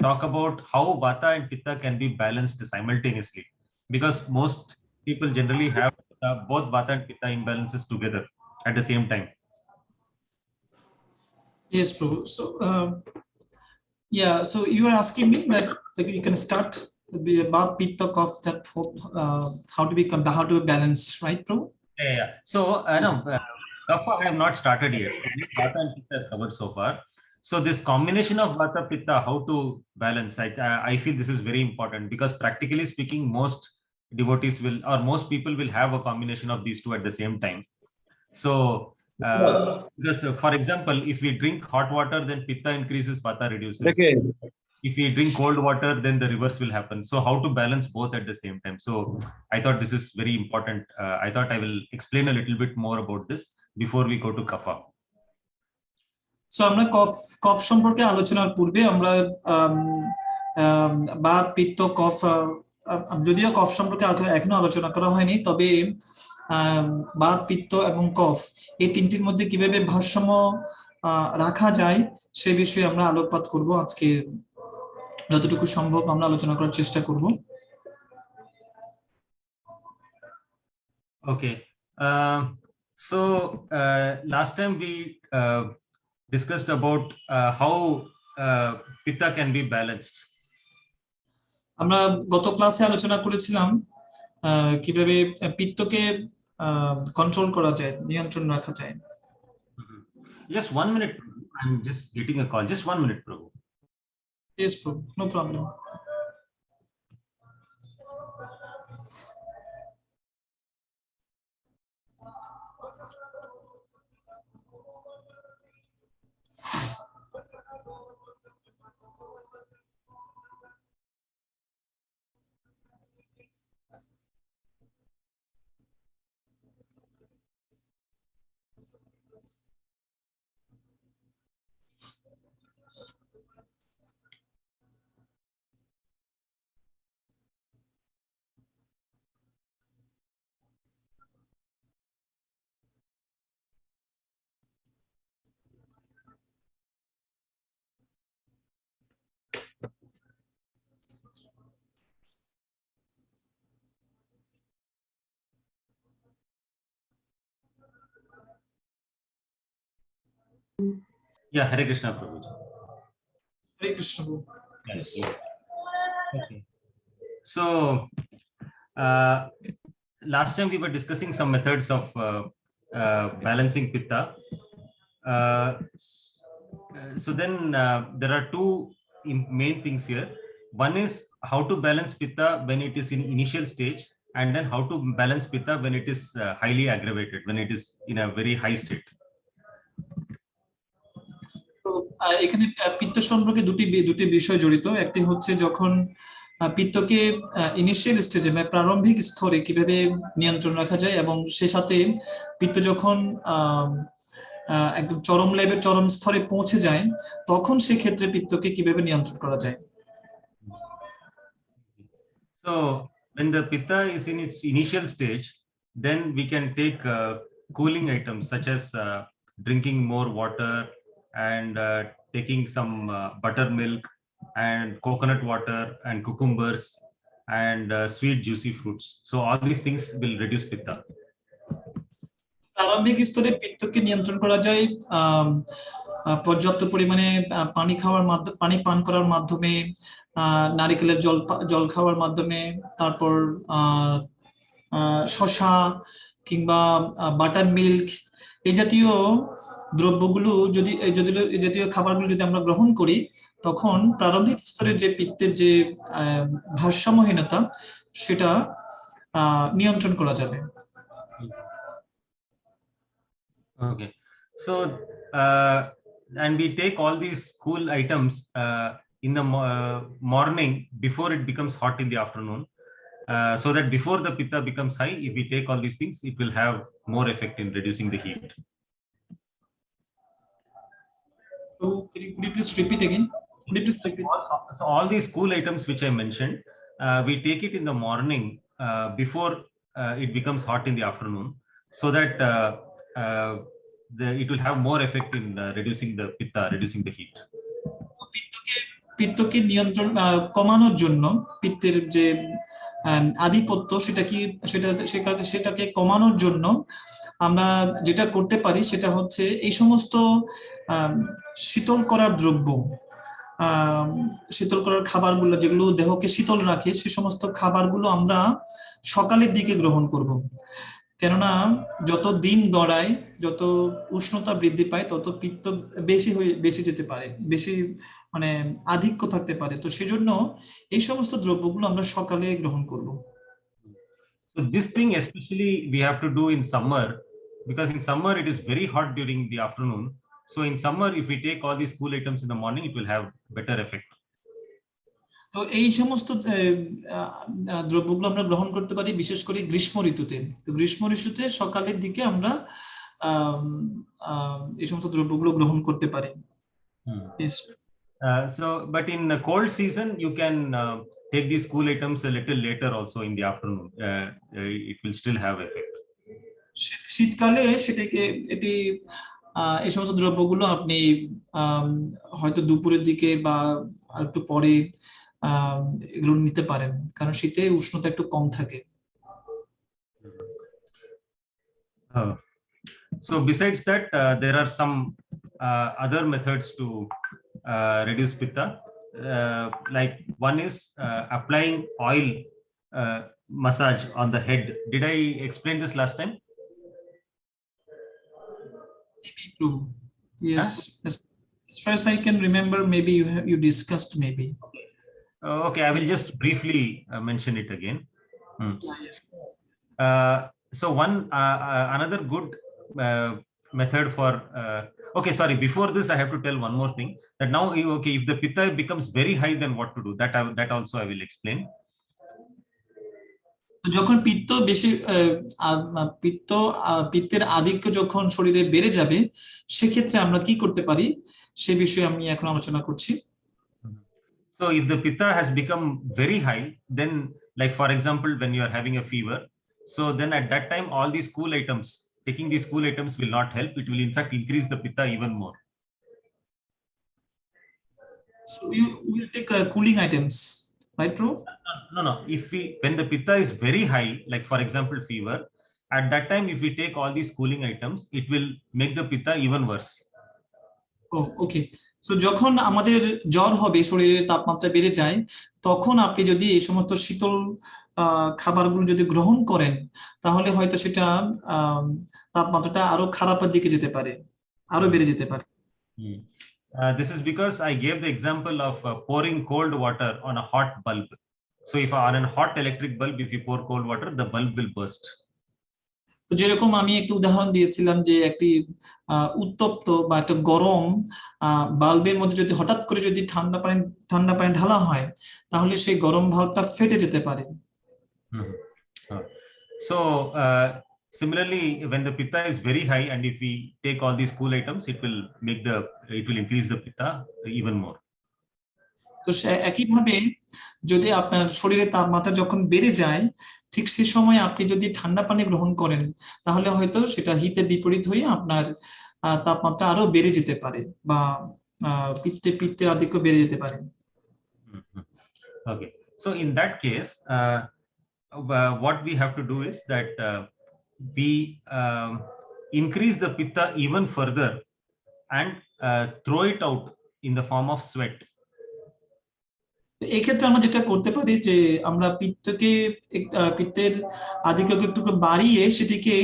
talk about how Vata and Pitta can be balanced simultaneously, because most people generally have both Vata and Pitta imbalances together at the same time. Yes, Prabhu. So, yeah, so you are asking me that you can start the Vata, Pitta, Kapha, that how to balance, right, Prabhu? Yeah. So, no, Kapha I have not started yet. Only Vata and Pitta covered so far. So this combination of Vata Pitta, how to balance, I feel this is very important, because practically speaking, most devotees will, or most people will have a combination of these two at the same time. So, because for example, if we drink hot water, then Pitta increases, Vata reduces. Okay. If we drink cold water, then the reverse will happen. So how to balance both at the same time? So I thought this is very important. I thought I will explain a little bit more about this before we go to Kapha. So আমরা কফ সম্পর্কে আলোচনার পূর্বে আমরা বাত, পিত্ত, কফ, যদিও কফ সম্পর্কে এখনো আলোচনা করা হয়নি, তবে বাত, পিত্ত এবং কফ এই তিনটির মধ্যে কিভাবে ভারসাম্য রাখা যায় সে বিষয়ে আমরা আলোকপাত করব। আজকে যতটুকু সম্ভব আমরা আলোচনা করার চেষ্টা করব। Okay. So last time we discussed about how Pitta can be balanced. আমরা গত ক্লাসে আলোচনা করেছিলাম কিভাবে পিত্তকে কন্ট্রোল করা যায়, নিয়ন্ত্রণ রাখা যায়। Just 1 minute. I'm just getting a call. Just 1 minute, Prabhu. Yes, Prabhu. No problem. Yeah, Hare Krishna, Prabhu. Hare Krishna. Yes. Okay. So last time we were discussing some methods of balancing Pitta. So then there are two main things here. One is how to balance Pitta when it is in initial stage, and then how to balance Pitta when it is highly aggravated, when it is in a very high state. এখানে পিত্ত সম্পর্কে দুটি বিষয় জড়িত। একটি হচ্ছে যখন পিত্তকে initial স্টেজে মানে প্রারম্ভিক স্তরে কিভাবে নিয়ন্ত্রণ রাখা যায়, এবং সে সাথে পিত্ত যখন একদম চরম স্তরে পৌঁছে যায় তখন সে ক্ষেত্রে পিত্তকে কিভাবে নিয়ন্ত্রণ করা যায়। So when the Pitta is in its initial stage, then we can take cooling items such as drinking more water and taking some buttermilk and coconut water and cucumbers and sweet juicy fruits. So all these things will reduce Pitta. প্রারম্ভিক স্তরে পিত্তকে নিয়ন্ত্রণ করা যায় পর্যাপ্ত পরিমাণে পানি পান করার মাধ্যমে, নারিকেলের জল খাওয়ার মাধ্যমে, তারপর শসা কিংবা বাটার মিল্ক এই জাতীয় দ্রব্যগুলো এই জাতীয় খাবারগুলো যদি আমরা গ্রহণ করি, তখন প্রারম্ভিক স্তরে যে পিত্তের যে ভারসাম্যহীনতা সেটা নিয়ন্ত্রণ করা যাবে। Okay, so and we take all these cool items in the morning before it becomes hot in the afternoon, so that before the Pitta becomes high, if we take all these things, it will have more effect in reducing the heat. So could you please repeat again? Could you please repeat? So all these cool items which I mentioned, we take it in the morning before it becomes hot in the afternoon, so that it will have more effect in reducing the pitta, reducing the heat. তো পিত্তকে নিয়ন্ত্রণ কমানোর জন্য পিত্তের যে আধিপত্য সেটাকে কমানোর জন্য আমরা যেটা করতে পারি সেটা হচ্ছে এই সমস্ত শীতল করার দ্রব্য, শীতল করার খাবারগুলো যেগুলো দেহকে শীতল রাখে সে সমস্ত খাবারগুলো আমরা সকালের দিকে গ্রহণ করব। কেননা যত দিন গড়ায়, যত উষ্ণতা বৃদ্ধি পায়, তত পিত্ত বেশি যেতে পারে, বেশি মানে আধিক্য থাকতে পারে। তো সেজন্য এই সমস্ত দ্রব্যগুলো আমরা সকালে গ্রহণ করব। So this thing especially we have to do in summer, because in summer it is very hot during the afternoon. So in summer, if we take all these cool items in the morning, it will have better effect. তো এই সমস্ত দ্রব্যগুলো আমরা গ্রহণ করতে পারি বিশেষ করে গ্রীষ্ম ঋতুতে। তো গ্রীষ্ম ঋতুতে সকালের দিকে আমরা এই সমস্ত দ্রব্যগুলো গ্রহণ করতে পারি। So, but in the cold season, you can take these cool items a little later also in the afternoon. It will still have effect. শীতকালে এটি এই সমস্ত দ্রব্যগুলো আপনি হয়তো দুপুরের দিকে বা একটু পরে এগুলো নিতে পারেন, কারণ শীতে উষ্ণতা একটু কম থাকে। So besides that, there are some other methods to reduce pitta. Like one is applying oil massage on the head. Did I explain this last time? Maybe true. Yes. Huh? As far as I can remember, maybe you discussed maybe. Okay, I will just briefly mention it again. Yes. So another good method for okay, sorry, before this I have to tell one more thing, that now okay, if the pitta becomes very high, then what to do, that also I will explain. যখন পিত্তের আধিক্য যখন শরীরে বেড়ে যাবে সেক্ষেত্রে আমরা কি করতে পারি সে বিষয়ে আমি এখন আলোচনা করছি। So if the pitta has become very high, then like for example when you are having a fever, so then at that time all these cool items, taking these cool items will not help. It will in fact increase the pitta even more. So you will take cooling items, right, bro? No. When the pitta is very high, like for example fever, at that time if we take all these cooling items, it will make the pitta even worse. Oh, okay. So যখন আমাদের জ্বর হবে, শরীরের তাপমাত্রা বেড়ে যায়, তখন আপনি যদি এই সমস্ত শীতল খাবারগুলো যদি গ্রহণ করেন তাহলে হয়তো সেটা তাপমাত্রাটা আরো খারাপের দিকে যেতে পারে, আরো বেড়ে যেতে পারে। This is because I gave the example of pouring cold water on a hot bulb. So if on a hot electric bulb, if you pour cold water, the bulb will burst. তো যেরকম আমি একটু উদাহরণ দিয়েছিলাম যে একটি উত্তপ্ত বা একটা গরম বাল্বের মধ্যে যদি হঠাৎ করে যদি ঠান্ডা পানি ঢালা হয় তাহলে সেই গরম বাল্বটা ফেটে যেতে পারে। So similarly, when the pitta is very high and if we take all these cool items, it will increase the pitta even more. তো একইভাবে যদি আপনার শরীরের তাপমাত্রা যখন বেড়ে যায় ঠিক সেই সময় আপনি যদি ঠান্ডা পানি গ্রহণ করেন তাহলে হয়তো সেটা হিতে বিপরীত হয়ে আপনার তাপমাত্রা আরো বেড়ে যেতে পারে বা পিত্তের আধিক্য বেড়ে যেতে পারে। Okay, so in that case what we have to do is that we increase the pitta even further and throw it out in the form of sweat. এই ক্ষেত্রে আমরা যেটা করতে পারি যে আমরা পিত্তের আধিক্যকে একটু বাড়িয়ে সেটিকে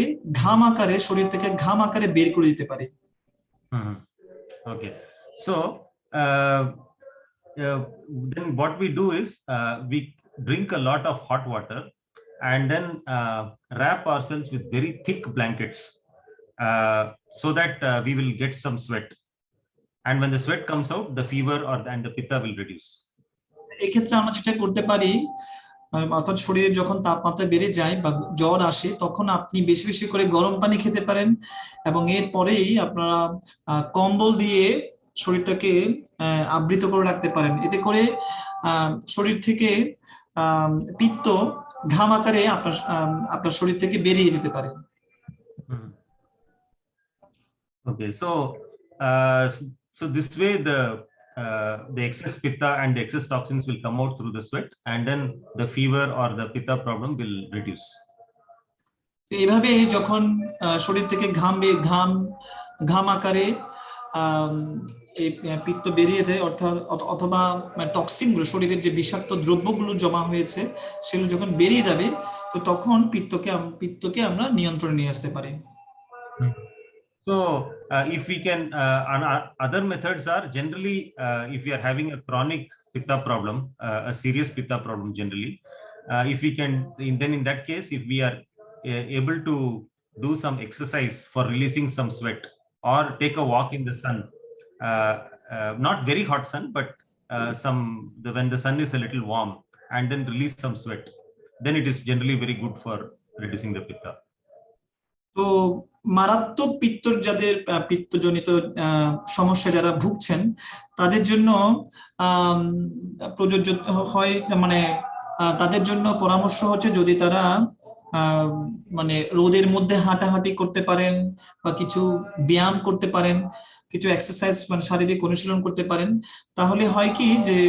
ঘাম আকারে শরীর থেকে ঘাম আকারে বের করে দিতে পারি। Okay, so then what we do is we drink a lot of hot water and then wrap ourselves with very thick blankets so that we will get some sweat, and when the sweat comes out, the fever and the pitta will reduce. এই ক্ষেত্রে আমরা যেটা করতে পারি, অর্থাৎ শরীরে যখন তাপমাত্রা বেড়ে যায় বা জ্বর আসে তখন আপনি বেশি বেশি করে গরম পানি খেতে পারেন এবং এরপরেই আপনারা কম্বল দিয়ে শরীরটাকে আবৃত করে রাখতে পারেন। এতে করে শরীর থেকে পিত্ত ঘাম আকারে আপনার শরীর থেকে বেরিয়ে যেতে পারে। Okay, so this way the excess pitta and the excess toxins will come out through the sweat, and then the fever or the pitta problem will reduce. তো এইভাবে যখন শরীর থেকে ঘাম আকারে আম, এই পিত্ত বেরিয়ে যায়, অর্থাৎ অথবা টক্সিন গুলো, শরীরের যে বিষাক্ত দ্রব্যগুলো জমা হয়েছে সেগুলো যখন বেরিয়ে যাবে, তো তখন পিত্তকে আমরা নিয়ন্ত্রণে নিয়ে আসতে পারি। So if we can, other methods are generally, if we are having a chronic pitta problem, a serious pitta problem generally, if we can, then in that case, if we are able to do some exercise for releasing some sweat, or take a walk in the sun, not very hot sun, but when the sun is a little warm, and then release some sweat, then it is generally very good for reducing the pitta. তো মারাত্মক যাদের পিত্তজনিত সমস্যা যারা ভুগছেন, তাদের জন্য প্রযোজ্য হয়, মানে তাদের জন্য পরামর্শ হচ্ছে যদি তারা মানে রোদের মধ্যে হাঁটাহাঁটি করতে পারেন, বা কিছু ব্যায়াম করতে পারেন, কিছু এক্সারসাইজ মানে শারীরিক অনুশীলন করতে পারেন, তাহলে হয় কি যে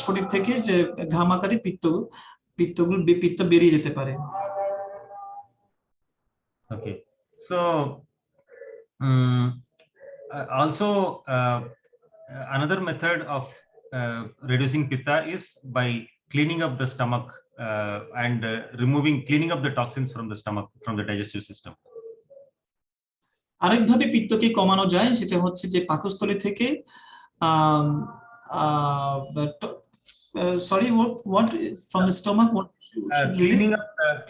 শরীর থেকে যে ঘামাকারী পিত্ত বেরিয়ে যেতে পারে। Okay, so also another method of reducing pitta is by cleaning up the stomach and cleaning up the toxins from the stomach, from the digestive system. আরেকভাবে পিত্তকে কমানো যায়, সেটা হচ্ছে যে পাকস্থলী থেকে sorry, what from the stomach, what should release?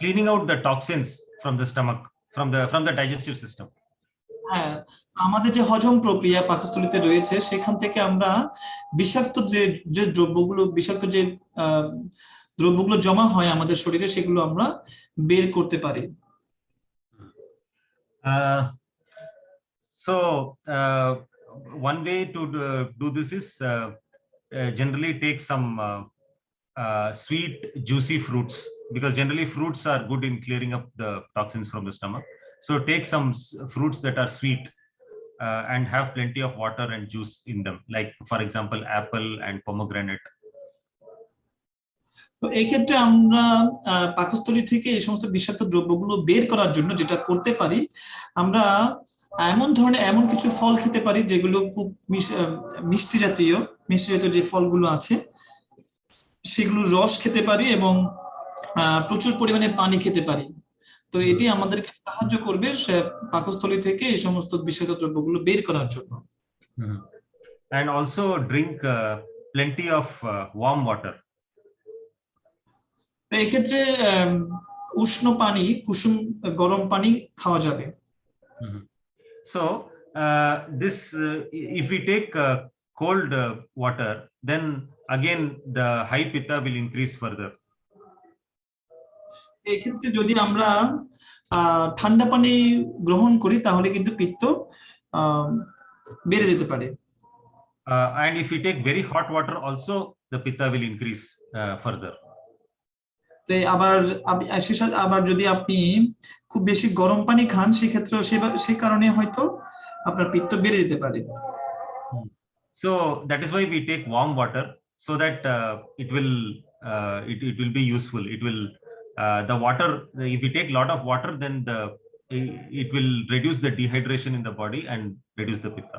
Cleaning out the toxins from the stomach, from the digestive system. হ্যাঁ, আমাদের যে হজম প্রক্রিয়া পাকস্থলীতে রয়েছে, সেখান থেকে আমরা বিষাক্ত যে দ্রব্যগুলো জমা হয় আমাদের শরীরে, সেগুলো আমরা বের করতে পারি। So one way to do this is generally take some sweet juicy fruits, because generally fruits are good in clearing up the toxins from the stomach. So take some fruits that are sweet and have plenty of water and juice in them, like for example apple and pomegranate. তো এই ক্ষেত্রে আমরা পাকস্থলী থেকে এই সমস্ত বিষাক্ত দ্রব্যগুলো বের করার জন্য যেটা করতে পারি, আমরা এমন কিছু ফল খেতে পারি যেগুলো খুব মিষ্টি জাতীয় যে ফলগুলো আছে সেগুলো রস খেতে পারি, এবং প্রচুর পরিমাণে পানি খেতে পারি। তো এটি আমাদেরকে সাহায্য করবে পাকস্থলী থেকে এই সমস্ত বিষাক্ত দ্রব্যগুলো বের করার জন্য। And also drink plenty of warm water. এই ক্ষেত্রে উষ্ণ পানি, কুসুম গরম পানি খাওয়া যাবে। So this if we take cold water, then again the high pitta will increase further. এই ক্ষেত্রে যদি আমরা ঠান্ডা পানি গ্রহণ করি, তাহলে কিন্তু পিত্ত বেড়ে যেতে পারে। And if we take very hot water also, the pitta will increase further. তো আবার যদি আপনি খুব বেশি গরম পানি খান, সেক্ষেত্রে সেই কারণে হয়তো আপনার পিত্ত বেড়ে যেতে পারে। So that is why we take warm water, so that it will be useful. It will the water, if we take a lot of water, then it will reduce the dehydration in the body and reduce the pitta.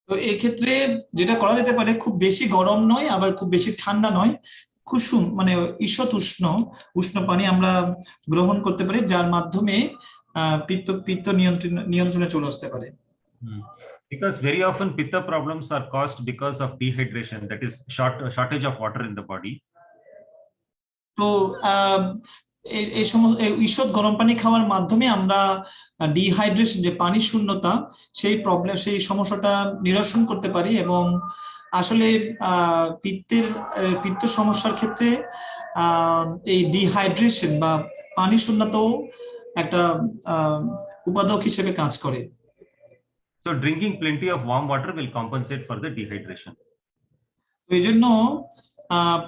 তো এই ক্ষেত্রে যেটা করা যেতে পারে, খুব বেশি গরম নয়, আবার খুব বেশি ঠান্ডা নয়, কুসুম মানে ঈষৎ উষ্ণ পানি আমরা গ্রহণ করতে পারি, যার মাধ্যমে পিত্ত নিয়ন্ত্রণে চলে আসতে পারে। Because very often pitta problems are caused because of dehydration, that is shortage of water in the body. তো এই সমস্ত ঈষৎ গরম পানি খাওয়ার মাধ্যমে আমরা ডিহাইড্রেশন, যে পানি শূন্যতা, সেই সমস্যাটা নিরসন করতে পারি। এবং আসলে পিত্ত সমস্যার ক্ষেত্রে এই ডিহাইড্রেশন বা পানি শূন্যতাও একটা উপাদান হিসেবে কাজ করে। So drinking plenty of warm water will compensate for the dehydration. তো এই জন্য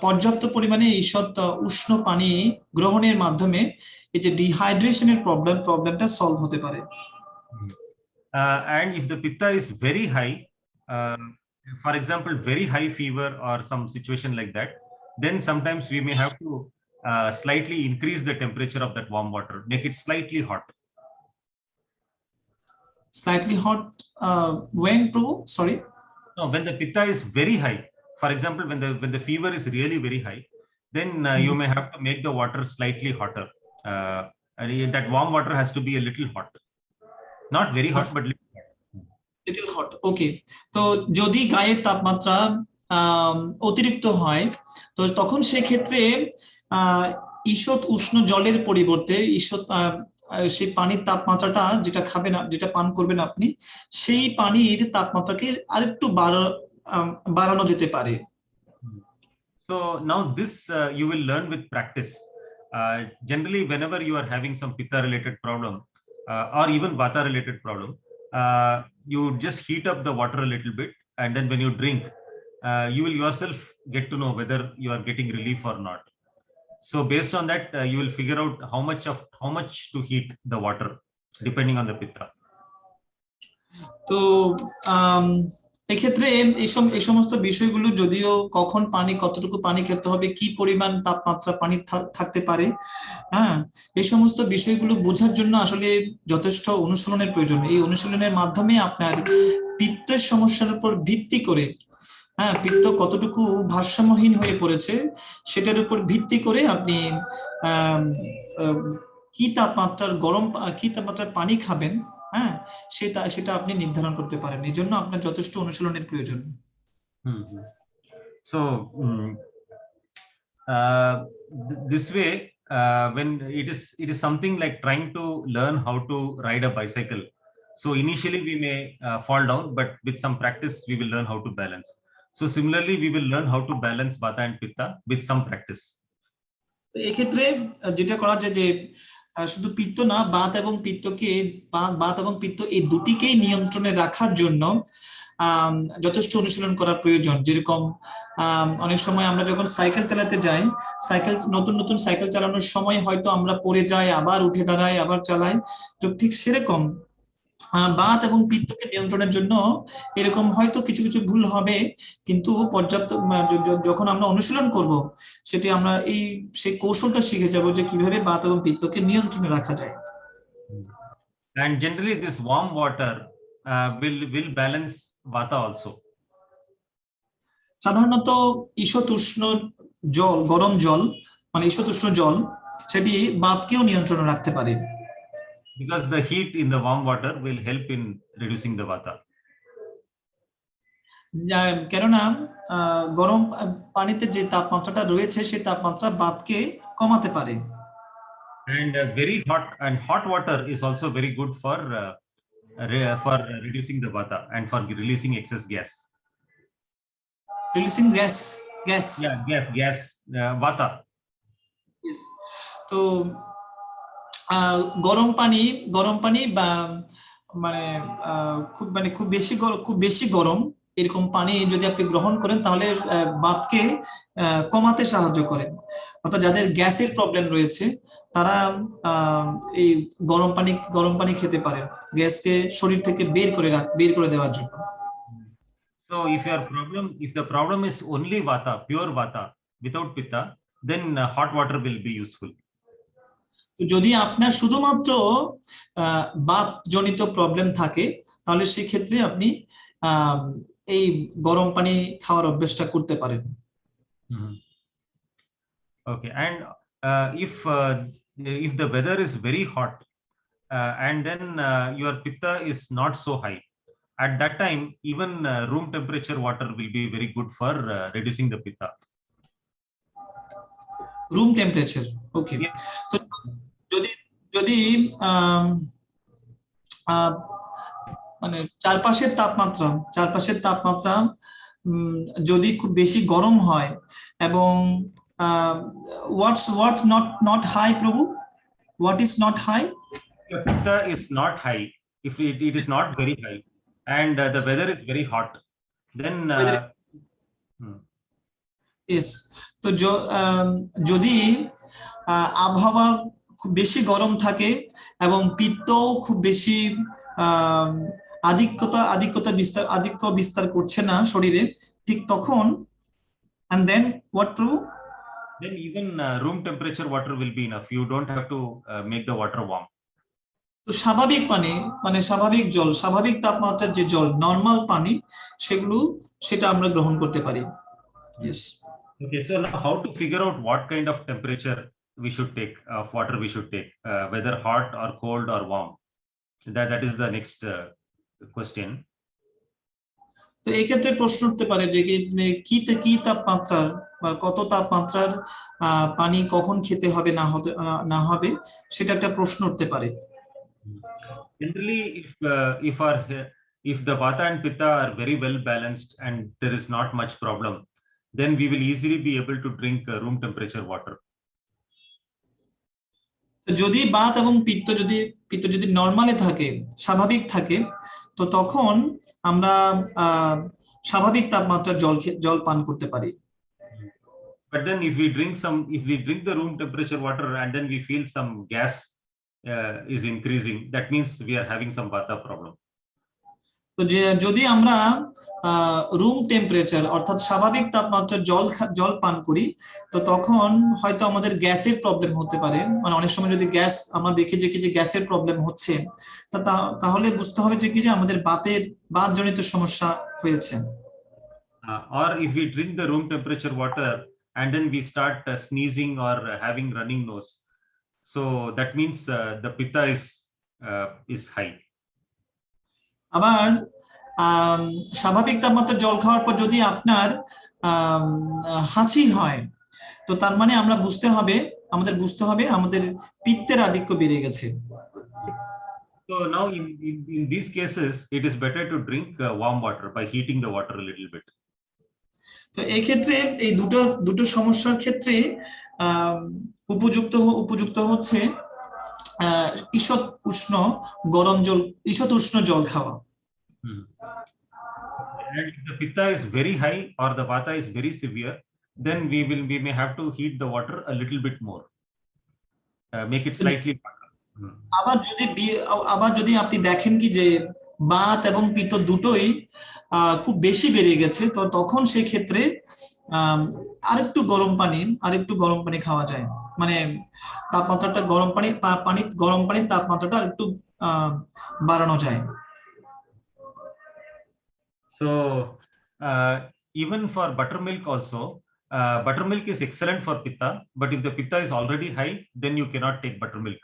পর্যাপ্ত পরিমাণে ঈষৎ উষ্ণ পানি গ্রহণের মাধ্যমে এই যে ডিহাইড্রেশনের প্রবলেমটা সলভ হতে পারে। And if the pitta is very high, for example, very high fever or some situation like that, then sometimes we may have to slightly increase the temperature of that warm water, make it slightly hot. Slightly hot when, Prabhu? Sorry. No, when the pitta is very high, for example, when the fever is really very high, then you may have to make the water slightly hotter. And that warm water has to be a little hot, not very hot, but little hot. Little hot, okay. তো যদি গায়ের তাপমাত্রা অতিরিক্ত হয়, তো তখন সেক্ষেত্রে ঈষৎ উষ্ণ জলের পরিবর্তে ঈষৎ সেই পানির তাপমাত্রাটা যেটা খাবেন, যেটা পান করবেন আপনি, সেই পানির তাপমাত্রাকে আরেকটু বাড়ানো যেতে পারে। So now this you will learn with practice. Generally, whenever you are having some pitta related problem or even vata related problem, you just heat up the water a little bit, and then when you drink, you will yourself get to know whether you are getting relief or not. So based on that, you will figure out how much to heat the water depending on the pitta. তো এক্ষেত্রে এই সমস্ত বিষয়গুলো, যদিও কখন পানি, কতটুকু পানি খেতে হবে, কি পরিমাণ তাপমাত্রা পানি থাকতে পারে, হ্যাঁ, এই সমস্ত বিষয়গুলো বোঝার জন্য আসলে যথেষ্ট অনুশীলনের প্রয়োজন। এই অনুশীলনের মাধ্যমে আপনার পিত্তের সমস্যার উপর ভিত্তি করে, হ্যাঁ, পিত্ত কতটুকু ভারসাম্যহীন হয়ে পড়েছে সেটার উপর ভিত্তি করে আপনি কি তাপমাত্রার পানি খাবেন, হ্যাঁ, সেটা আপনি নির্ধারণ করতে পারেন। এই জন্য আপনার যথেষ্ট অনুশীলনের প্রয়োজন। So this way, when it is something like trying to learn how to ride a bicycle. So initially we may fall down, but with some practice we will learn how to balance. So similarly, we will learn how to balance vata and pitta with some practice. তো এক্ষেত্রে যেটা করা যায় যে শুধু পিত্ত না, বাত এবং পিত্ত এই দুটিকেই নিয়ন্ত্রণে রাখার জন্য যথেষ্ট অনুশীলন করা প্রয়োজন। যেরকম অনেক সময় আমরা যখন সাইকেল চালাতে যাই, নতুন সাইকেল চালানোর সময় হয়তো আমরা পড়ে যাই, আবার উঠে দাঁড়াই, আবার চালাই। তো ঠিক সেরকম বাত এবং পিত্তকে নিয়ন্ত্রণের জন্য এরকম হয়তো কিছু কিছু ভুল হবে, কিন্তু পর্যাপ্ত যখন আমরা অনুশীলন করব, সেটি আমরা সেই কৌশলটা শিখে যাব যে কিভাবে বাত এবং পিত্তকে নিয়ন্ত্রণে রাখা যায়। And generally this warm water will balance vata also. সাধারণত ঈষৎ উষ্ণ জল, গরম জল, মানে ঈষৎ উষ্ণ জল, সেটি বাতকেও নিয়ন্ত্রণে রাখতে পারে। Because the heat in the warm water will help in reducing the vata. কেননা গরম পানিতে যে তাপমাত্রাটা রয়েছে সেই তাপমাত্রা বাতকে কমাতে পারে। And very hot water is also very good for reducing the vata and for releasing excess gas. Releasing gas. Yeah, gas, vata. Yes. তো গরম পানি বা খুব বেশি গরম এরকম পানি যদি আপনি গ্রহণ করেন, তাহলে বাতকে কমাতে সাহায্য করে। অর্থাৎ যাদের গ্যাসের প্রবলেম রয়েছে তারা এই গরম পানি খেতে পারেন, গ্যাসকে শরীর থেকে বের করে দেওয়ার জন্য। So if the problem is only vata, pure vata without pitta, then hot water will be useful. যদি আপনার শুধুমাত্র বাত জনিত প্রবলেম থাকে, তাহলে সেই ক্ষেত্রে আপনি এই গরম পানি খাওয়ার অভ্যাসটা করতে পারেন। Okay, and if the weather is very hot and then your pitta is not so high, at that time even room temperature water will be very good for reducing the pitta. Room temperature, okay. Yes. So যদি মানে চারপাশের তাপমাত্রা যদি খুব বেশি গরম হয় এবং what not high, Prabhu? What is not high? The pitta is not high. If it is not very high and the weather is very hot, then yes. তো যদি আবহাওয়া খুব বেশি গরম থাকে এবং পিত্তও খুব বেশি আধিক্য বিস্তার করছে না শরীরে, ঠিক তখন and then what to Then even room temperature water will be enough. You don't have to make the water warm. তো স্বাভাবিক পানি মানে স্বাভাবিক জল, স্বাভাবিক তাপমাত্রার যে জল, নরমাল পানি, সেটা আমরা গ্রহণ করতে পারি। Yes. Okay, so now how to figure out what kind of temperature we should take of water we should take, whether hot or cold or warm. That is the next question. তো এই ক্ষেত্রে প্রশ্ন উঠতে পারে যে কি তাপমাত্রার বা কত তাপমাত্রার পানি কখন খেতে হবে না হবে, সেটা একটা প্রশ্ন উঠতে পারে। Generally, if the Vata and Pitta are very well balanced and there is not much problem, then we will easily be able to drink room temperature water. যদি বাত এবং পিত্ত যদি নরমালে থাকে, স্বাভাবিক থাকে, তো তখন আমরা স্বাভাবিক তাপমাত্রার জল পান করতে পারি। But then if we drink the room temperature water and then we feel some gas is increasing, that means we are having some Vata problem. তো যদি আমরা রুম টেম্পারেচার অর্থাৎ স্বাভাবিক তাপমাত্রার জল পান করি, তো তখন হয়তো আমাদের গ্যাসের প্রবলেম হতে পারে। মানে অনেক সময় যদি আমরা দেখি যে গ্যাসের প্রবলেম হচ্ছে, তাহলে বুঝতে হবে যে আমাদের বাতজনিত সমস্যা হয়েছে। Or if we drink the room temperature water and then we start sneezing or having running nose, so that means the Pitta is high. আবার স্বাভাবিক তাপমাত্রার জল খাওয়ার পর যদি আপনার হাঁচি হয়, তো তার মানে আমাদের বুঝতে হবে আমাদের পিত্তের আধিক্য বেড়ে গেছে। So now in these cases it is better to drink warm water by heating the water a little bit. তো এই ক্ষেত্রে এই দুটো সমস্যার ক্ষেত্রে উপযুক্ত হচ্ছে ঈষৎ উষ্ণ জল খাওয়া। And if the Pitta is very high or the Vata is very severe, then we may have to heat the water a little bit more, make it slightly hotter. আবার যদি আপনি দেখেন কি যে বাত এবং পিত্ত দুটোই খুব বেশি বেড়ে গেছে, তো তখন সেই ক্ষেত্রে আরেকটু গরম পানি খাওয়া যায়। মানে তাপমাত্রাটা গরম পানির তাপমাত্রাটা আরেকটু বাড়ানো যায়। So even for buttermilk also, buttermilk is excellent for Pitta, but if the Pitta is already high, then you cannot take buttermilk.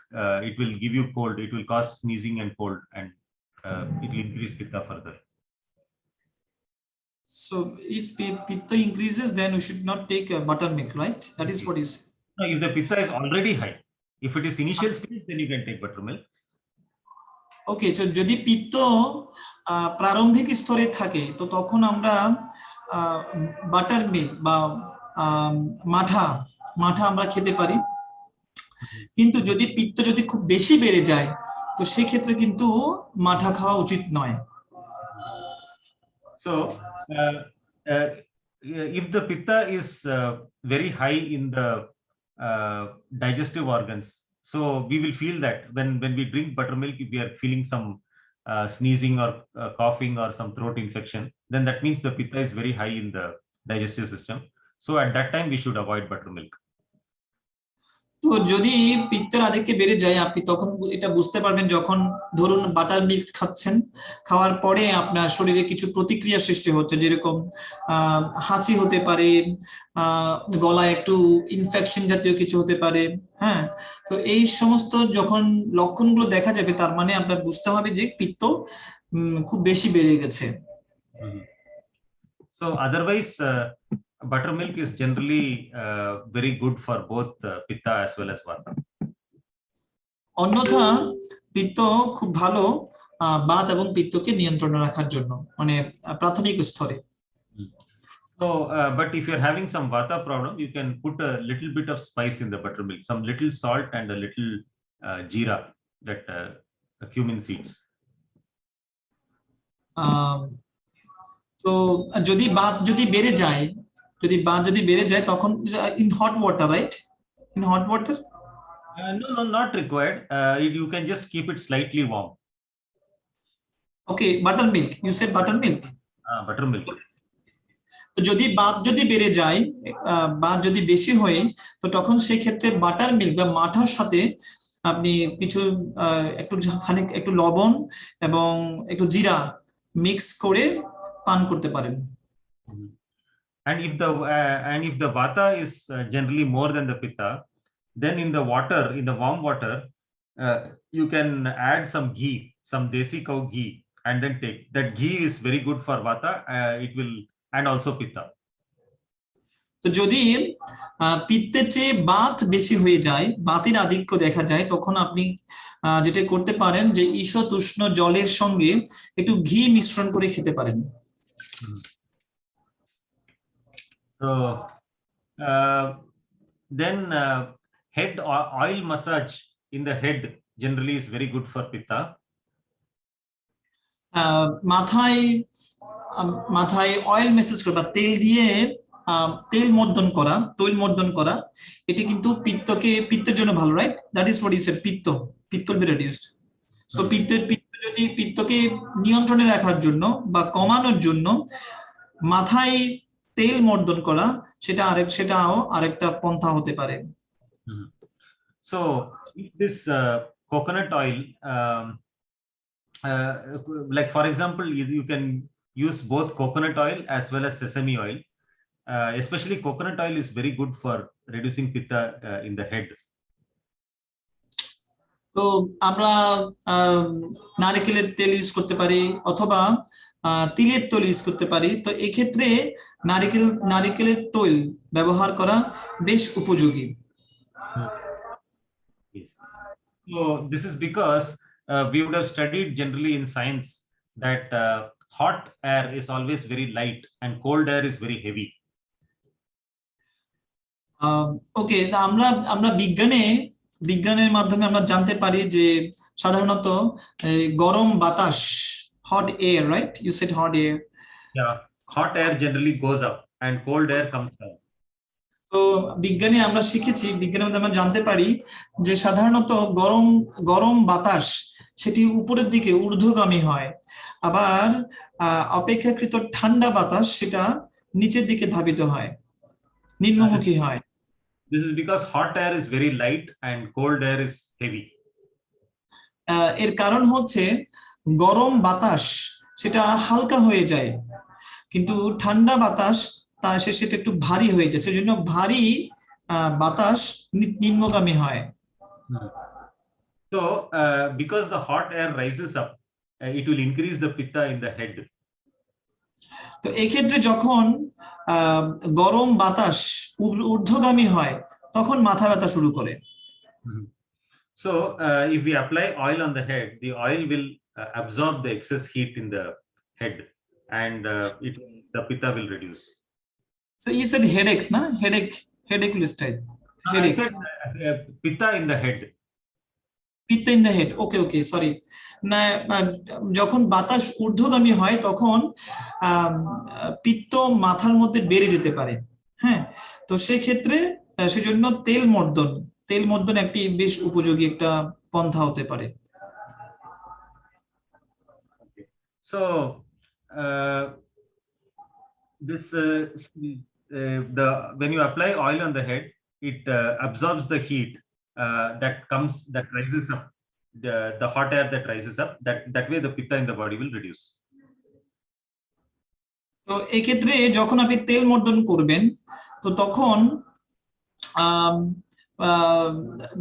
It will give you cold, it will cause sneezing and cold, and it will increase Pitta further. So if Pitta increases, then we should not take buttermilk, right? That is what is. No, if the Pitta is already high, if it is initial stage, then you can take buttermilk. Okay, so যদি পিত্ত প্রারম্ভিক স্তরে থাকে, তো তখন আমরা butter milk বা মাঠা আমরা খেতে পারি। কিন্তু যদি পিত্ত খুব বেশি বেড়ে যায়, তো সেক্ষেত্রে কিন্তু মাঠা খাওয়া উচিত নয়। So if the Pitta is very high in the digestive organs, so we will feel that when we drink buttermilk, if we are feeling some sneezing or coughing or some throat infection, then that means the Pitta is very high in the digestive system. So at that time we should avoid buttermilk. তো যদি পিত্তের আধিক্য বেড়ে যায়, আপনি তখন এটা বুঝতে পারবেন যখন ধরুন বাটার মিল্ক খাচ্ছেন, খাওয়ার পরে আপনার শরীরে কিছু প্রতিক্রিয়া সৃষ্টি হচ্ছে, যেরকম হাঁচি হতে পারে, গলায় একটু ইনফেকশন জাতীয় কিছু হতে পারে। হ্যাঁ, তো এই সমস্ত যখন লক্ষণগুলো দেখা যাবে, তার মানে আপনার বুঝতে হবে যে পিত্ত খুব বেশি বেড়ে গেছে। So otherwise buttermilk is generally very good for both Pitta as well as Vata. অন্যথা পিত্ত খুব ভালো বাত এবং পিত্তকে নিয়ন্ত্রণে রাখার জন্য, মানে প্রাথমিক স্তরে। So but if you're having some Vata problem, you can put a little bit of spice in the buttermilk, some little salt and a little jeera, that cumin seeds. তো যদি বাত বেড়ে যায় তখন in hot water, right? In hot water? No, not required. You can just keep it slightly warm. Okay, buttermilk, you said buttermilk. Buttermilk. তো যদি বাত যদি বেড়ে যায়, বাত যদি বেশি হয়, তো তখন সেই ক্ষেত্রে বাটার মিল্ক বা মাঠার সাথে আপনি কিছু একটু খানিক একটু লবণ এবং একটু জিরা মিক্স করে পান করতে পারেন। Mhm. And if the vata is generally more than the pitta, then in the water, in the warm water, you can add some ghee, some desi cow ghee, and then take that. Ghee is very good for vata. It will, and also pitta. তো যদি পিত্তের চেয়ে বাত বেশি হয়ে যায়, বাতের আধিক্য দেখা যায়, তখন আপনি যেটা করতে পারেন যে ঈষৎ উষ্ণ জলের সঙ্গে একটু ঘি মিশ্রণ করে খেতে পারেন। Mhm. So then head oil massage in the head generally is very good for pitta. মাথায় মাথায় অয়েল মেসেজ করা বা তেল দিয়ে তৈল মর্দন করা, এটি কিন্তু পিত্তের জন্য ভালো, right? That is what you said, পিত্ত উইল বি রিডিউসড। সো পিত্তকে নিয়ন্ত্রণে রাখার জন্য বা কমানোর জন্য মাথায় তেল মর্দন করা সেটাও আরেকটা পন্থা হতে পারে। So if this coconut oil, like for example, you can use both coconut oil as well as sesame oil. Especially coconut oil is very good for reducing pitta in the head. তো আমরা নারকেলের তেল use করতে পারি অথবা তিলের তেল use করতে পারি। তো এই ক্ষেত্রে নারকেলের তেল ব্যবহার করা বেশ উপযোগী। Yes. So this is because we would have studied generally in science that hot air is always very light and cold air is very heavy. ওকে, আমরা বিজ্ঞানের মাধ্যমে আমরা জানতে পারি যে সাধারণত গরম বাতাস, hot air, right? You said hot air. Yeah, hot air generally goes up and cold air comes down. তো বিজ্ঞানের মধ্যে আমরা জানতে পারি যে সাধারণত গরম বাতাস সেটি উপরের দিকে ঊর্ধ্বগামী হয়, আবার অপেক্ষাকৃত ঠান্ডা বাতাস সেটা নিচের দিকে ধাবিত হয়, নিম্নমুখী হয়। This is because hot air is very light and cold air is heavy. এর কারণ হচ্ছে গরম বাতাস সেটা হালকা হয়ে যায়, কিন্তু ঠান্ডা বাতাস সেটা একটু ভারী হয়ে যায়, সেজন্য ভারী বাতাস নিম্নগামী হয়। So because the hot air rises up, it will increase the pitta in the head. তো এই ক্ষেত্রে যখন গরম বাতাস ঊর্ধ্বগামী হয় তখন মাথা ব্যথা শুরু করে। So if we apply oil on the head, the oil will absorb the excess heat in the head, and the pitta will reduce. So you said headache, na? Headache will stay. Headache. I said pitta in the head. Pitta in the head. Okay, sorry. না, যখন বাতাস ঊর্ধ্বগামী হয় তখন পিত্ত মাথার মধ্যে বেড়ে যেতে পারে। হ্যাঁ, তো সেই ক্ষেত্রে সেজন্য তেল মর্দন একটি বেশ উপযোগী একটা পন্থা হতে পারে। So this when you apply oil on the head, it absorbs the heat that rises up, the hot air that rises up. That way the pitta in the body will reduce. তো এই ক্ষেত্রে যখন আপনি তেল মর্দন করবেন, তো তখন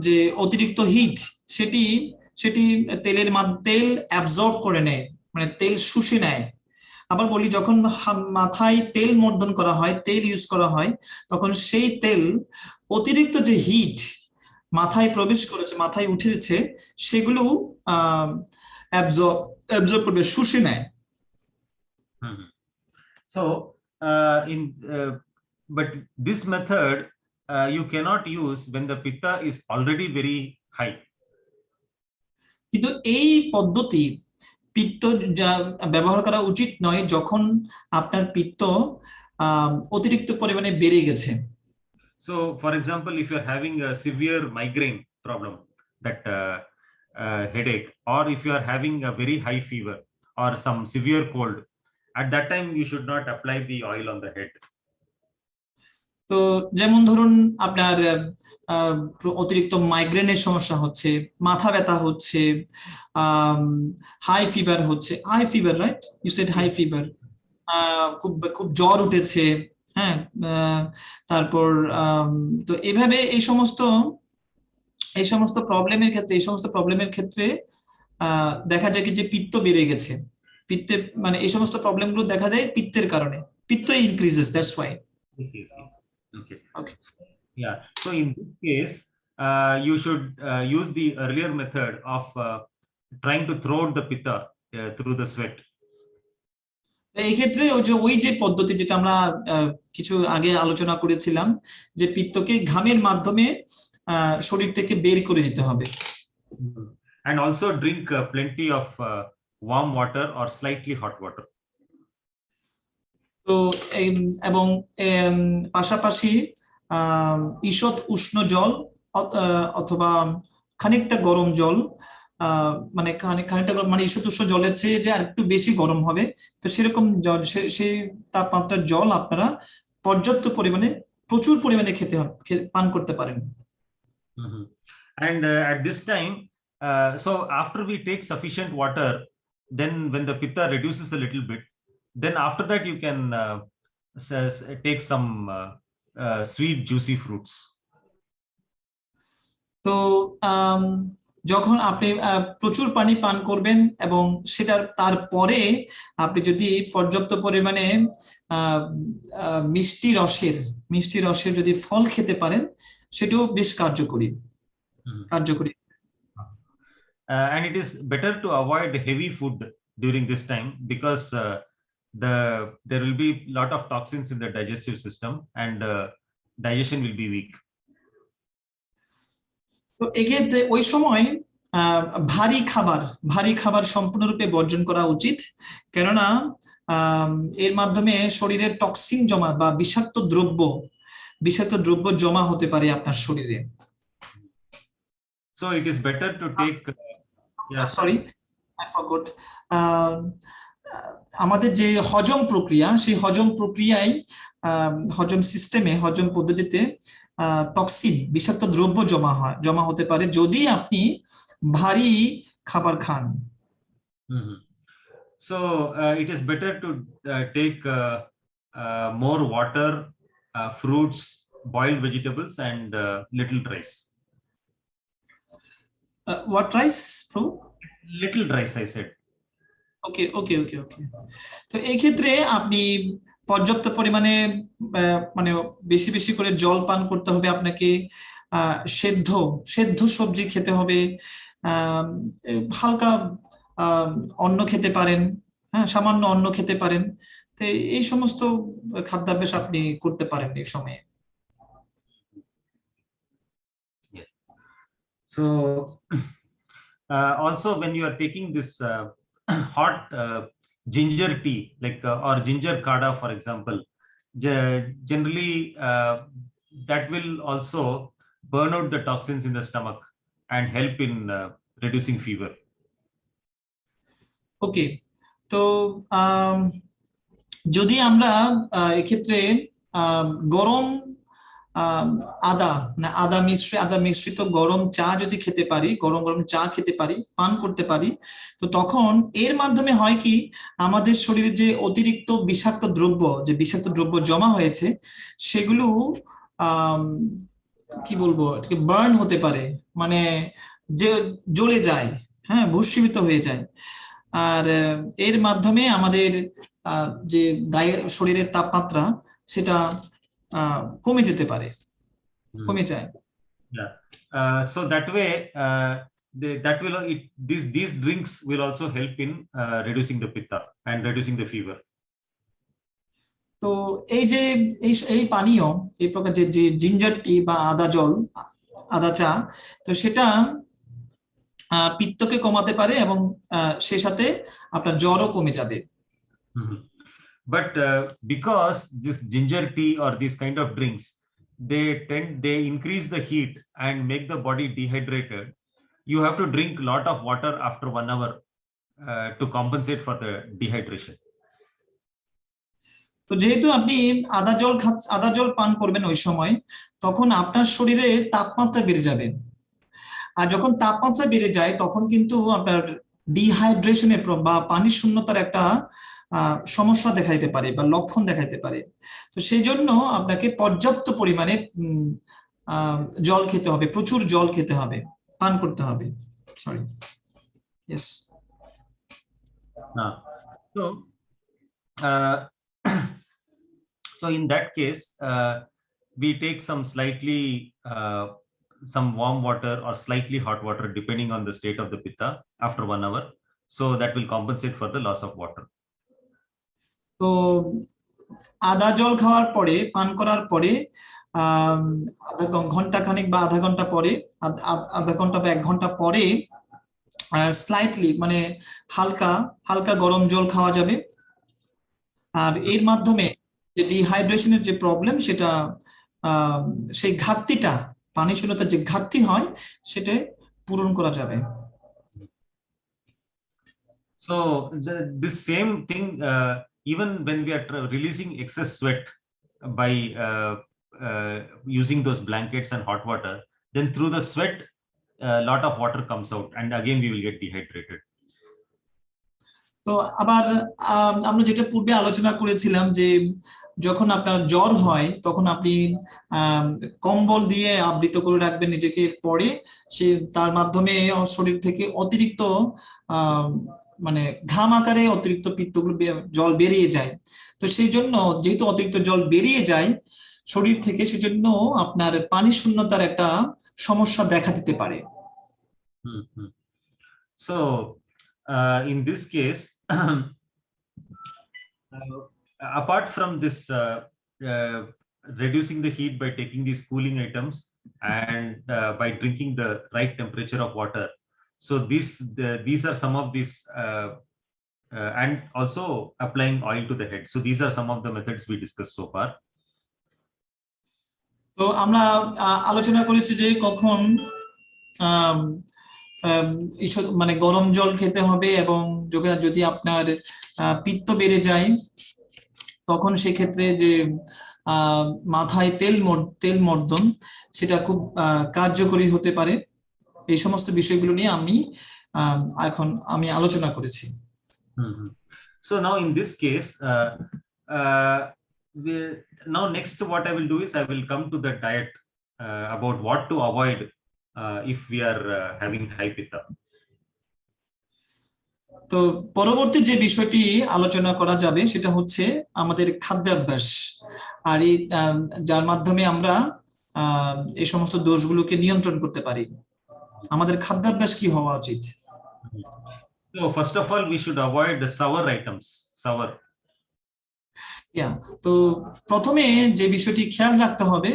যে অতিরিক্ত হিট সেটি তেল অ্যাবজর্ব করে নেয়, মানে তেল শুষে নেয়। আবার বলি, যখন মাথায় তেল মর্দন করা হয়, তেল ইউজ করা হয়, তখন সেই তেল অতিরিক্ত যে হিট মাথায় প্রবেশ করেছে, মাথায় উঠেছে, সেগুলো অ্যাবজর্ব করবে, শুষে নেয়। So but this method you cannot use when the pitta is already very high. কিন্তু এই পদ্ধতি পিত্ত ব্যবহার করা উচিত নয় যখন আপনার পিত্ত অতিরিক্ত পরিমাণে বেড়ে গেছে। So for example, if you are having a severe migraine problem, that headache, or if you are having a very high fever, or some severe cold, at that time you should not apply the oil on the head. তো যেমন ধরুন আপনার অতিরিক্ত মাইগ্রেনের সমস্যা হচ্ছে, মাথা ব্যথা হচ্ছে, হাই ফিভার হচ্ছে, high fever right, you said high fever, খুব খুব জ্বর উঠেছে, হ্যাঁ, তারপর তো এইভাবে এই সমস্ত প্রবলেমের ক্ষেত্রে দেখা যায় কি যে পিত্ত বেড়ে গেছে, পিত্তে মানে এই সমস্ত প্রবলেম গুলো দেখা যায় পিত্তের কারণে, পিত্ত increases, that's why. Yes, yes, yes. Okay. Okay. Yeah. So in this case, you should use the earlier method of trying to throw out the pitta through the sweat. এই ক্ষেত্রে ওই যে পদ্ধতি যেটা আমরা কিছু আগে আলোচনা করেছিলাম, যে পিত্তকে ঘামের মাধ্যমে শরীর থেকে বের করে দিতে হবে। And also drink plenty of warm water or slightly hot water. তো এবং পাশাপাশি ঈষৎ উষ্ণ জল অথবা খানিকটা গরম জল, মানে খানিকটা গরম মানে ঈষৎ উষ্ণ জলের চেয়ে যে আর একটু বেশি গরম হবে, তো সেরকম জল, সেই তাপমাত্রার জল আপনারা পর্যাপ্ত পরিমাণে, প্রচুর পরিমাণে পান করতে পারেন। And at this time, so after we take sufficient water, then when the pitta reduces a little bit, then after that you can take some sweet juicy fruits. তো যখন আপনি প্রচুর পানি পান করবেন এবং তারপরে আপনি যদি পর্যাপ্ত পরিমাণে মিষ্টি রসের যদি ফল খেতে পারেন, সেটাও বেশ কার্যকরী। And it is better to avoid heavy food during this time, because there will be a lot of toxins in the digestive system, and digestion will be weak. তো এক্ষেত্রে ওই সময় ভারী খাবার সম্পূর্ণরূপে বর্জন করা উচিত, কেননা এর মাধ্যমে শরীরের টক্সিন জমা বা বিষাক্ত দ্রব্য জমা হতে পারে আপনার শরীরে। So it is better to take sorry, I forgot. আমাদের যে হজম প্রক্রিয়া, সেই হজম প্রক্রিয়ায় হজম সিস্টেমে, হজম পদ্ধতিতে টক্সিন, বিষাক্ত দ্রব্য জমা হতে পারে যদি আপনি ভারী খাবার খান। So it is better to take more water, fruits, boiled vegetables, and little rice. What rice, bro? Little rice, I said. Okay. তো এই ক্ষেত্রে আপনি পর্যাপ্ত পরিমাণে মানে বেশি বেশি করে জল পান করতে হবে আপনাকে, সেদ্ধ সবজি খেতে হবে, হালকা অন্ন খেতে পারেন, হ্যাঁ, সামান্য অন্ন খেতে পারেন। তো এই সমস্ত খাদ্যাভ্যাস আপনি করতে পারেন এই সময়ে। Yes. So also when you are taking this hot ginger tea, like or ginger kada, for example, generally that will also burn out the toxins in the stomach and help in reducing fever. Okay, তো যদি আমরা এক্ষেত্রে গরম আদা মিশ্রিত গরম চা যদি খেতে পারি, গরম চা খেতে পারি, পান করতে পারি, তো তখন এর মাধ্যমে হয় কি, আমাদের শরীরে যে অতিরিক্ত বিষাক্ত দ্রব্য জমা হয়েছে, সেগুলো কি বলবো, বার্ন হতে পারে, মানে যে জ্বলে যায়, হ্যাঁ, ভস্মীভূত হয়ে যায়। আর এর মাধ্যমে আমাদের যে গায়ের শরীরের তাপমাত্রা সেটা কমে যেতে পারে, কমে যায়। So that way these drinks will also help in reducing the pitta and reducing the fever. তো এই পানীয়, এই প্রকার যে জিঞ্জার টি বা আদা চা, তো সেটা পিত্তকে কমাতে পারে এবং সেই সাথে আপনার জ্বরও কমে যাবে। But because this ginger tea or these kind of drinks, they increase the heat and make the body dehydrated, you have to drink a lot of water after 1 hour to compensate for the dehydration. তো যেহেতু আপনি আদা জল পান করবেন ওই সময়, তখন আপনার শরীরে তাপমাত্রা বেড়ে যাবে। আর যখন তাপমাত্রা বেড়ে যায় তখন কিন্তু আপনার ডিহাইড্রেশনের বা পানি শূন্যতার একটা সমস্যা দেখাইতে পারে বা লক্ষণ দেখাইতে পারে। তো সেই জন্য আপনাকে পর্যাপ্ত পরিমাণে জল খেতে হবে, প্রচুর জল খেতে হবে, পান করতে হবে। Sorry, yes. So so in that case, we take some slightly some warm water or slightly hot water depending on the state of the pitta after 1 hour, so that will compensate for the loss of water. তো আদা জল খাওয়ার পরে, পান করার পরে আধা ঘন্টা খানিক বা আধা ঘন্টা পরে, আধা ঘন্টা বা 1 ঘন্টা পরে স্লাইটলি মানে হালকা হালকা গরম জল খাওয়া যাবে। আর এর মাধ্যমে যে ডিহাইড্রেশনের যে প্রবলেম, সেটা সেই ঘাটতিটা, পানি শূন্যতার যে ঘাটতি হয় সেটা পূরণ করা যাবে। So this same thing, even when we are releasing excess sweat by using those blankets and hot water, then through the sweat a lot of water comes out and again we will get dehydrated. তো আবার আমরা যেটা পূর্বে আলোচনা করেছিলাম যে যখন আপনার জ্বর হয় তখন আপনি কম্বল দিয়ে আবৃত করে রাখবেন নিজেকে, পরে সে তার মাধ্যমে শরীর থেকে অতিরিক্ত মানে ঘাম আকারে অতিরিক্ত পিত্তগুলো জল বেরিয়ে যায়। তো সেই জন্য যেহেতু অতিরিক্ত জল বেরিয়ে যায় শরীর থেকে, সেজন্য আপনার পানি শূন্যতার একটা সমস্যা দেখা দিতে পারে। So in this case, apart from this reducing the heat by taking these cooling items and by drinking the right temperature of water, so these are some of these and also applying oil to the head. So these are some of the methods we discussed so far. তো আমরা আলোচনা করেছি যে কখন মানে গরম জল খেতে হবে, এবং যদি আপনার পিত্ত বেড়ে যায় তখন সেক্ষেত্রে যে মাথায় তেল মর্দন সেটা খুব কার্যকরী হতে পারে। এই সমস্ত বিষয়গুলো নিয়ে আমি আলোচনা করেছি। So now in this case, now next what I will do is I will come to the diet about what to avoid if we are having high pitta. তো পরবর্তী যে বিষয়টি আলোচনা করা যাবে সেটা হচ্ছে আমাদের খাদ্যাভ্যাস, আর এই যার মাধ্যমে আমরা এই সমস্ত দোষগুলোকে নিয়ন্ত্রণ করতে পারি। আমাদের খাদ্যাভ্যাস কি হওয়া উচিত? So first of all we should avoid the sour items. তো প্রথমে যে বিষয়টি খেয়াল রাখতে হবে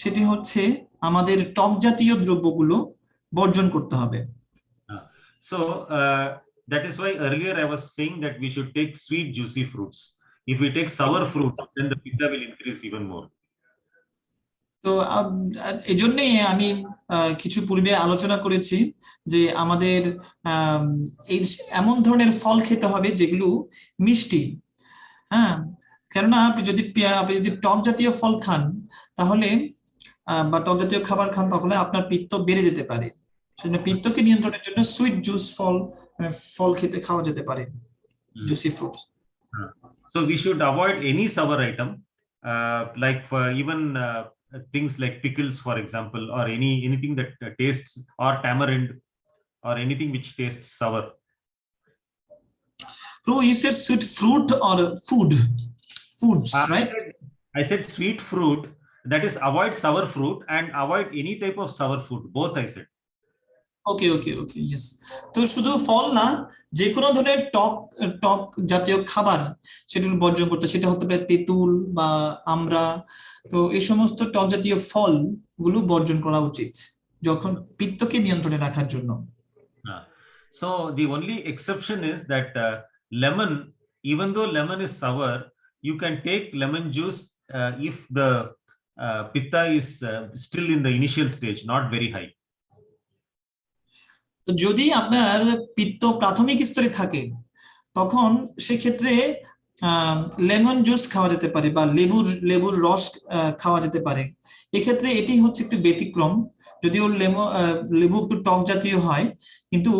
সেটি হচ্ছে আমাদের টক জাতীয় দ্রব্যগুলো বর্জন করতে হবে। So that is why earlier I was saying that we should take sweet juicy fruits. If we take sour fruit, then the pitta will increase even more. তো এই জন্যই আমি কিছু পূর্বে আলোচনা করেছি যে আমাদের এই এমন ধরনের ফল খেতে হবে যেগুলো মিষ্টি। হ্যাঁ, কেননা আপনি যদি টক জাতীয় ফল খান তাহলে বা টক জাতীয় খাবার খান তাহলে আপনার পিত্ত বেড়ে যেতে পারে। সেজন্য পিত্তকে নিয়ন্ত্রণের জন্য সুইট জুস ফল খাওয়া যেতে পারে, juicy fruits. So we should avoid any sour item, like for even things like pickles, for example, or anything that tastes, or tamarind, or anything which tastes sour. So you said sweet fruit or foods, right? I said sweet fruit, that is avoid sour fruit and avoid any type of sour food, both I said. Okay, yes. তো শুধু ফল না, যে কোনো ধরনের টক জাতীয় খাবার সেগুলো বর্জন করতে, সেটা হতে পারে তেঁতুল বা আমড়া। তো এই সমস্ত টক জাতীয় ফল গুলো বর্জন করা উচিত যখন পিত্তকে নিয়ন্ত্রণে রাখার জন্য। So the only exception is that lemon, even though lemon is sour, you can take lemon juice if the pitta is still in the initial stage, not very high. তো যদি আপনার পিত্ত প্রাথমিক স্তরে থাকে তখন সেক্ষেত্রে লেমন জুস খাওয়া যেতে পারে বা লেবুর রস খাওয়া যেতে পারে। এক্ষেত্রে এটি হচ্ছে একটু ব্যতিক্রম, যদিও লেবু একটু টক জাতীয় হয়, কিন্তু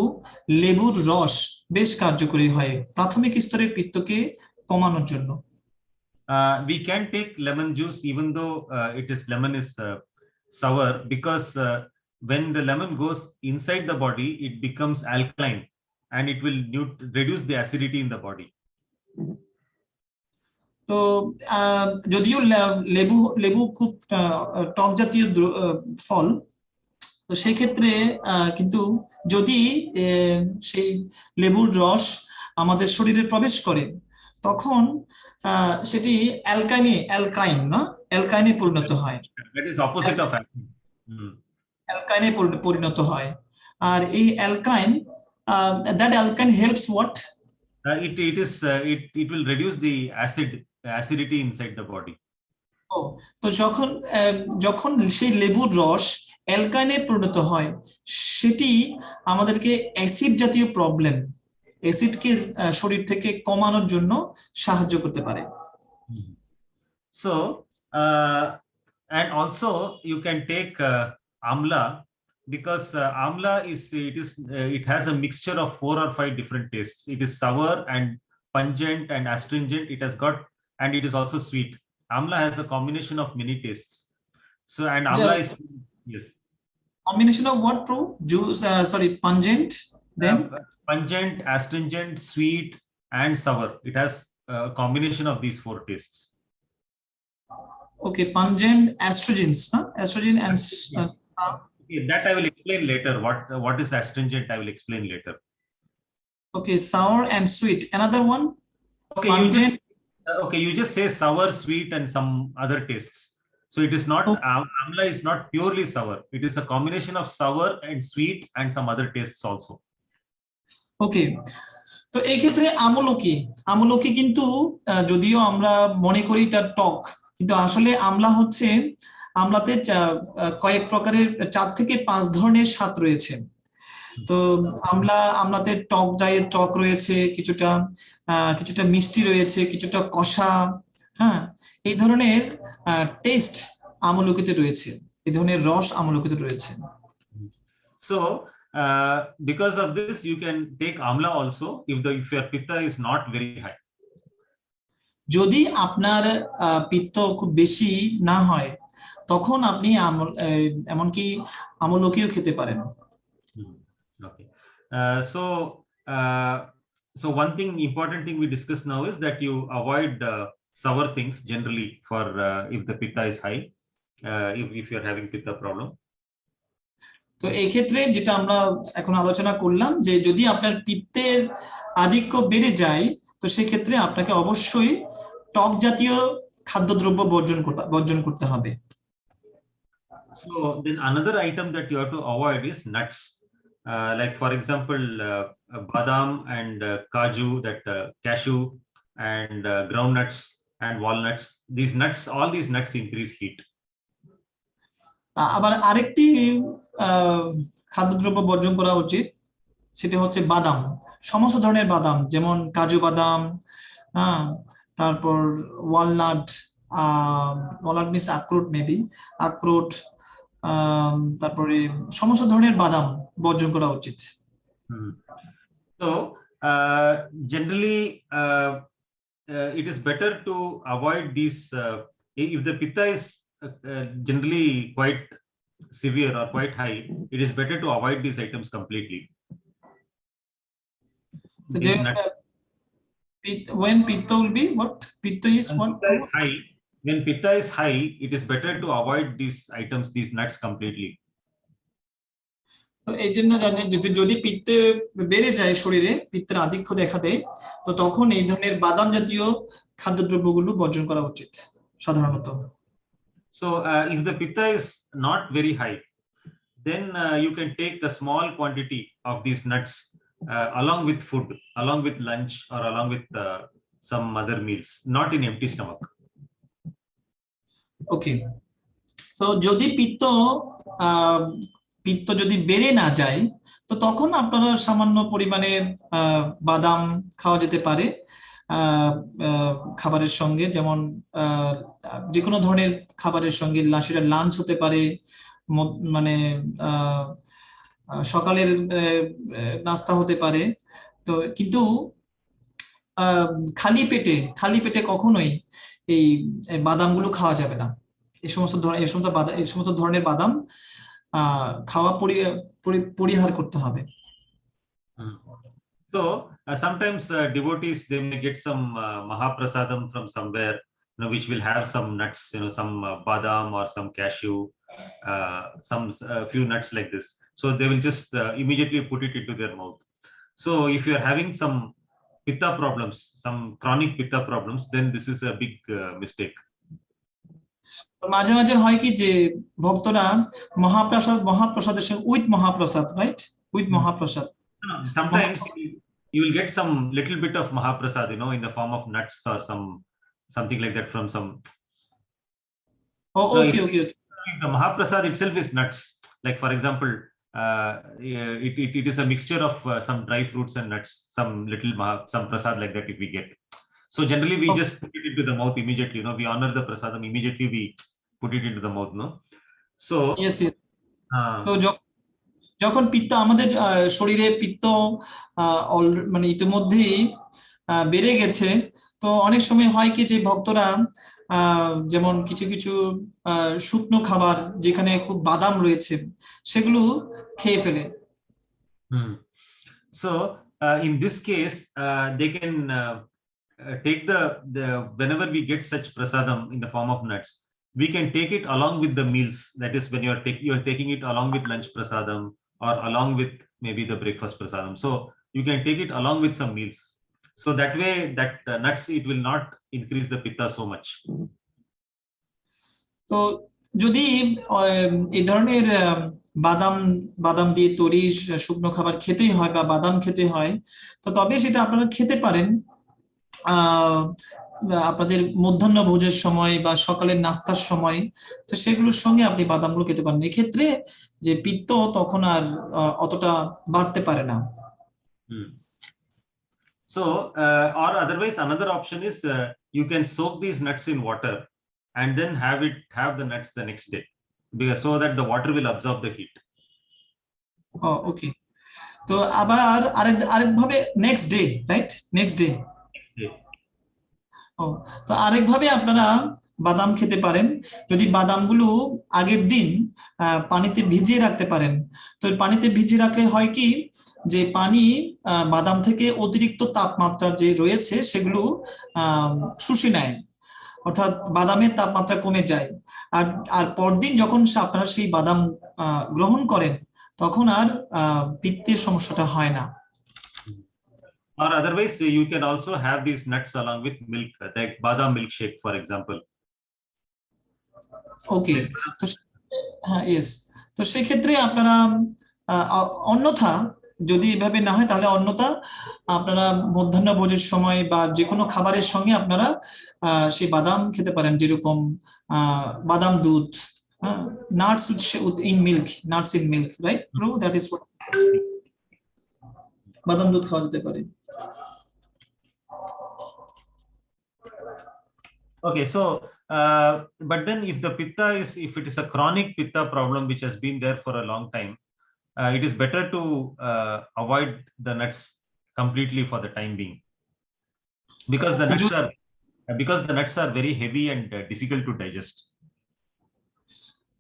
লেবুর রস বেশ কার্যকরী হয় প্রাথমিক স্তরের পিত্তকে কমানোর জন্য। We can take lemon juice even though lemon is sour, because when the lemon goes inside the body, it becomes alkaline and it will reduce the acidity in the body. তো যদিও লেবু লেবু খুব টক জাতীয় ফল, তো সেক্ষেত্রে কিন্তু যদি সেই লেবুর রস আমাদের শরীরে প্রবেশ করে তখন সেটি অ্যালকাইনে পরিণত হয়। That is opposite of alkaline. অ্যালকাইনে পরিণত হয়। আর এই অ্যালকাইন, that অ্যালকাইন helps what? It will reduce the acidity inside the body. ও, তো যখন যখন সেই লেবুর রস অ্যালকাইনে পরিণত হয়, সেটি আমাদেরকে অ্যাসিড জাতীয় প্রবলেম, অ্যাসিডকে শরীর থেকে কমানোর জন্য সাহায্য করতে পারে। So and also you can take amla, because amla it has a mixture of 4 or 5 different tastes. It is sour and pungent and astringent. And it is also sweet. Amla has a combination of many tastes. So, and amla is, yes. Combination of what, bro? Juice, pungent, then pungent, astringent, sweet, and sour. It has a combination of these 4 tastes. Okay, pungent, estrogens, estrogen and okay, that I will explain later. What is astringent, I will explain later. Okay, sour and sweet. Another one? Okay, pungent. You just say sour, sweet, and some other tastes. So it is not, amla is not purely sour. It is a combination of sour and sweet and some other tastes also. Okay, তো এই ক্ষেত্রে আমলকি কিন্তু যদিও আমরা মনে করি এটা টক, কিন্তু আসলে আমলাতে কয়েক প্রকারের 4 থেকে 5 ধরনের স্বাদ রয়েছে। তো আমলাতে টক রয়েছে, কিছুটা মিষ্টি রয়েছে, কিছুটা কষা, হ্যাঁ, এই ধরনের টেস্ট আমলকিতে রয়েছে, এই ধরনের রস আমলকিতে রয়েছে। So because of this, you can take amla also if your pitta is not very high. যদি আপনার পিত্ত খুব বেশি না হয় তখন আপনি এমনকি আমলকিও খেতে পারেন। Okay, so one important thing we discussed now is that you avoid sour things generally for if the pitta is high, if you are having pitta problem. তো এই ক্ষেত্রে যেটা আমরা এখন আলোচনা করলাম, যে যদি আপনার পিত্তের আধিক্য বেড়ে যায় তো সেক্ষেত্রে আপনাকে অবশ্যই টক জাতীয় খাদ্যদ্রব্য বর্জন করতে হবে। So then another item that you have to avoid is nuts, like for example badam and kaju, cashew and groundnuts and walnuts. All these nuts increase heat. আবার আরেকটি খাদ্যদ্রব্য বর্জন করা উচিত, সেটা হচ্ছে বাদাম, সমস্ত ধরনের বাদাম, যেমন কাজু বাদাম, তারপর ওয়ালনাট মিন্স আখরোট, আখরোট, তারপরে সমস্ত ধরনের বাদাম বর্জন করা উচিত। So generally it is better to avoid these if the pitta is generally quite severe or quite high. It is better to avoid these items completely. So when pitta will be what? Pitta is what? High. When pitta is high, it is better to avoid these items, these nuts completely. তো এই জন্য যদি পিত্তে বেড়ে যায়, শরীরে পিত্তের আধিক্য দেখা দেয়, তো তখন এই ধরনের বাদাম জাতীয় খাদ্যদ্রব্যগুলো বর্জন করা উচিত সাধারণত। So if the pitta is not very high, then you can take a small quantity of these nuts along with food, along with lunch or along with some other meals, not in empty stomach. Okay, so যদি পিত্ত যদি বেড়ে না যায় তো তো তখন আপনারা সামান্য পরিমাণে বাদাম খাওয়া যেতে পারে আহ, আহ, খাবারের সঙ্গে, যেমন আহ, যে কোনো ধরনের খাবারের সঙ্গে, সেটা লাঞ্চ হতে পারে, মানে আহ, সকালের নাস্তা হতে পারে। তো কিন্তু আহ, খালি পেটে কখনোই এই বাদামগুলো খাওয়া যাবে না। এই সমস্ত ধরনের বাদাম খাওয়া পরিহার করতে হবে। Mm. So sometimes devotees they may get some Mahaprasadam from somewhere, which will have some nuts, some badam or some cashew, some few nuts like this. So they will just immediately put it into their mouth. So if you are having some pitta problems, some chronic pitta problems, then this is a big mistake. তো মাঝে মাঝে হয় কি যে ভক্তরা মহাপ্রসাদের সঙ্গে মহাপ্রসাদ, right, with Mm. মহাপ্রসাদ। Sometimes you will get some little bit of Mahaprasad, in the form of nuts or something like that from some. So okay if okay okay. the Mahaprasad itself is nuts, like for example, it is a mixture of some dry fruits and nuts, some little some prasad like that if we get. So generally we just put it into the mouth immediately, we honor the prasadam immediately, we put it into the mouth, no? So yes yes. uh, তো যখন পিত্ত আমাদের শরীরে পিত্ত মানে ইতিমধ্যেই বেড়ে গেছে, তো অনেক সময় হয় কি যে ভক্তরা যেমন কিছু কিছু শুকনো খাবার যেখানে খুব বাদাম রয়েছে সেগুলো খেয়ে ফেলে। So in this case they can take the whenever we get such prasadam in the form of nuts, we can take it along with the meals. That is when you are taking it along with lunch prasadam or along with maybe the breakfast prasadam. So you can take it along with some meals. So that way that nuts, it will not increase the pitta so much. তো যদি এই ধরনের বাদাম বাদাম দিয়ে তৈরি শুকনো খাবার খেতেই হয় বা বাদাম খেতে হয়, তো তবে সেটা আপনারা খেতে পারেন আপনাদের মধ্যাহ্ন ভোজের সময় বা সকালের নাস্তার সময়। তো সেগুলোর সঙ্গে আপনি বাদামগুলো খেতে পারেন, এক্ষেত্রে যে পিত্ত তখন আর অতটা বাড়তে পারে না। So or otherwise another option is you can soak these nuts in water and then have the nuts the next day, because so that the water will absorb the heat. Okay. তো আবার আরেকভাবে next day, right, next day. তো আরেকভাবে আপনারা বাদাম খেতে পারেন, যদি বাদামগুলো আগের দিন পানিতে ভিজিয়ে রাখতে পারেন। তো পানিতে ভিজিয়ে রাখলে হয় কি যে পানি বাদাম থেকে অতিরিক্ত তাপমাত্রা যে রয়েছে সেগুলো শুষে নেয়, অর্থাৎ বাদামের তাপমাত্রা কমে যায়। আর আর পরদিন যখন আপনারা সেই বাদাম গ্রহণ করেন তখন আর পিত্তের সমস্যাটা হয় না। Or otherwise you can also have these nuts along with milk, like badam milkshake for example. ওকে। তো হ্যাঁ, ইয়েস। তো সেক্ষেত্রে আপনারা অন্যথা যদি এভাবে না হয় তাহলে অন্যথা আপনারা মধ্যাহ্ন ভোজের সময় বা যে কোনো খাবারের সঙ্গে আপনারা সেই বাদাম খেতে পারেন, যেরকম বাদাম দুধ, nuts in milk, nuts in milk, right bro, that is what, বাদাম দুধ খাওয়া যেতে পারে। Okay, so but then if the pitta if it is a chronic pitta problem which has been there for a long time, it is better to avoid the nuts completely for the time being, because the nuts are very heavy and difficult to digest.